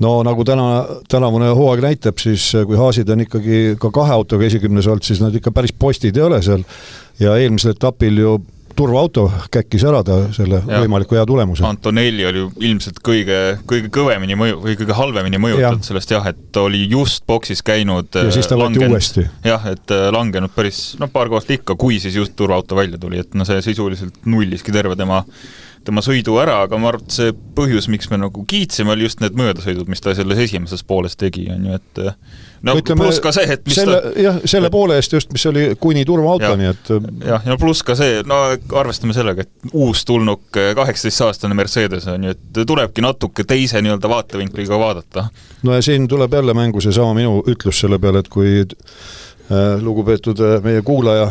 No nagu tänavune hooaeg näitab, siis kui Haasid on ikkagi ka 2 autoga esikümnes olnud, siis nad ikka päris postid ei ole seal ja eelmisel etapil ju turvaauto käkkis ära ta selle võimaliku hea tulemuse. Antonelli oli ilmselt kõige kõvemini või kõige halvemini mõjutatud sellest et ta oli just boksis käinud ja siis ta võeti uuesti. Jah, et langenud päris paar kohta ikka, kui siis just turvaauto välja tuli, et see sisuliselt nulliski terve tema sõidu ära, aga ma arvan, et see põhjus, miks me nagu kiitsime, oli just need möödasõidud, mis ta selles esimeses pooles tegi, on ju, et pluss ka see, et selle poole eest just, mis oli kuni turvaauto, nii et ja pluss ka see, arvestame sellega, et uus tulnuk 18-aastane Mercedes on ju, et tulebki natuke teise nii-öelda vaatevinkliga vaadata. No ja siin tuleb jälle mängu see sama minu ütlus selle peale, et kui lugupeetud meie kuulaja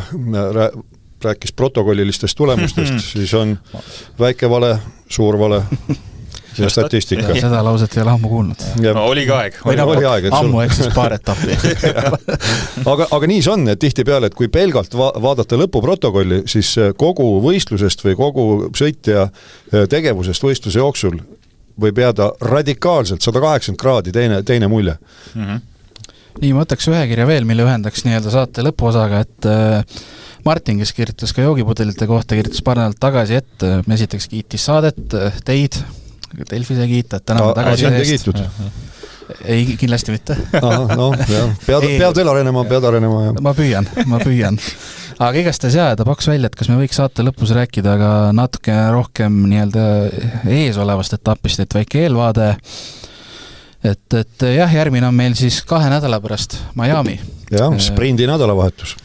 rääkis protokollilistest tulemustest, siis on väike vale, suur vale ja statistika. Seda lauset ei ole ammu kuulnud. Oligi aeg. Oli aeg, ammu ehk siis paar etappi. aga nii see on, et tihtipeale, et kui pelgalt vaadata lõpuprotokolli, siis kogu võistlusest või kogu sõitja tegevusest võistluse jooksul võib jääda radikaalselt 180 kraadi teine mulje. Nii, ma võtaks ühe kirja veel, mille ühendaks nii-öelda saate lõpuosaga, et Martin, kes kirjutas ka joogipudelite kohta, kirjutas paar nädalat tagasi, et me esiteks kiitis saadet, teid, Delfi sai kiita, et täname tagasi eest. Ei, kindlasti mitte. Pead veel arenema. Ma püüan. Aga igastahes ta paks välja, et kas me võiks saate lõpus rääkida aga natuke rohkem nii-öelda ees olevast etapist, et väike eelvaade. Et järgmine on meil siis 2 nädala pärast Miami. Sprindi nädalavahetus.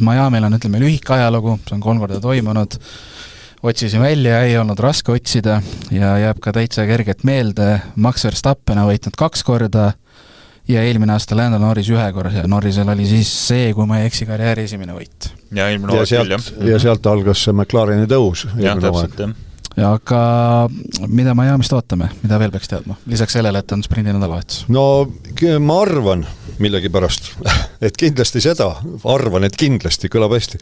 Miami'l on, ütleme, lühike ajalugu, see on 3 korda toimunud. Otsisin välja, ei olnud raske otsida ja jääb ka täitsa kerget meelde. Max Verstappen on võitnud 2 korda ja eelmine aasta Lando Norris 1 korda ja Norrisel oli siis see, kui ma ei eksi, karjääri esimene võit. Ja sealt algas McLareni tõus. Ja täpselt, jah. Ja aga mida Miami'st ootame? Mida veel peaks teadma? Lisaks sellele, et on sprindi nädalavahetus. No ma arvan millegipärast, et kindlasti et kindlasti kõlab hästi.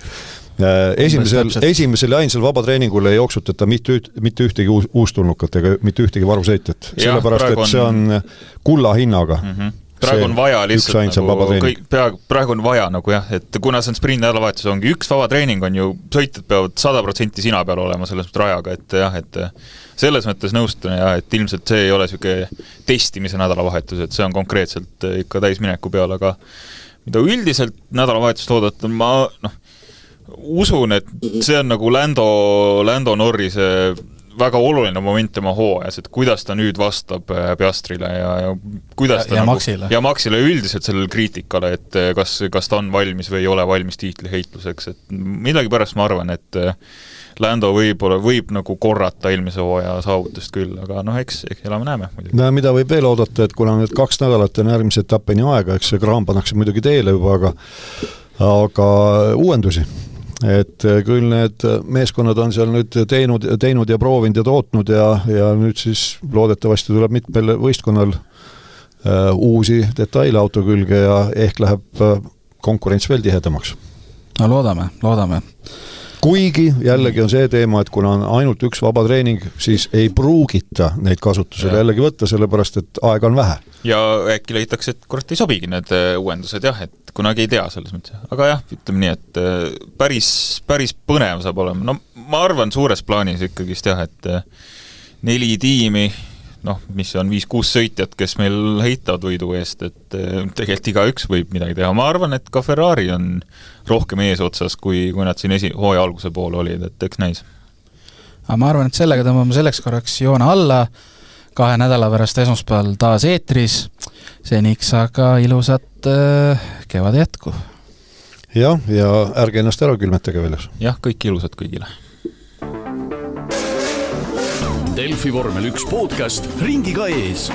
Esimesel ja ainsal vabatreeningul ei jooksutata mitte ühtegi uustulnukat ega mitte ühtegi varusõitjat. Sellepärast, et see on kulla hinnaga. Praegu on vaja lihtsalt praegu on vaja et kuna see on sprint nädalavahetus, ongi üks vabatreening on ju, sõitjad peavad 100% sina peal olema selles mõttes rajaga, et selles mõttes nõustun et ilmselt see ei ole selline testimise nädalavahetus, et see on konkreetselt ikka täismineku peal, aga mida üldiselt nädalavahetust oodata, ma usun, et see on nagu Lando Norrise väga oluline moment tema hooajas, et kuidas ta nüüd vastab Piastrile ja kuidas ta ja Maxile üldiselt sellele kriitikale, et kas ta on valmis või ei ole valmis tiitliheitluseks, et midagi pärast ma arvan, et Lando võib nagu korrata eelmise hooaja saavutust küll, aga eks elame näeme. Mida võib veel oodata, et kuna nüüd 2 nädalat on järgmise etapini aega, eks see kraam pannakse muidugi teele juba, aga uuendusi. Et küll need meeskonnad on seal nüüd teinud ja proovinud ja tootnud ja nüüd siis loodetavasti tuleb mitmel võistkonnal uusi detaile auto külge ja ehk läheb konkurents veel tihedamaks. No loodame. Kuigi jällegi on see teema, et kuna on ainult üks vaba treening, siis ei pruugita neid kasutusele jällegi võtta, sellepärast, et aega on vähe. Ja äkki leitakse, et kurat ei sobigi need uuendused, et kunagi ei tea selles mõttes. Aga ütleme nii, et päris põnev saab olema. Ma arvan suures plaanis ikkagist et 4 tiimi, mis on 5-6 sõitjad, kes meil heitavad võidu eest, et tegelikult igaüks võib midagi teha. Ma arvan, et ka Ferrari on rohkem eesotsas, kui nad siin hooaja alguse poole olid, et eks näis. Aga ma arvan, et sellega tõmbame selleks korraks joone alla. 2 nädala pärast esmaspäeval taas eetris. Seniks aga ilusat kevad jätku. Ja ärge ennast ära külmetage väljas. Kõik ilusad kõigile. Delfi vormel 1 podcast ringiga ees.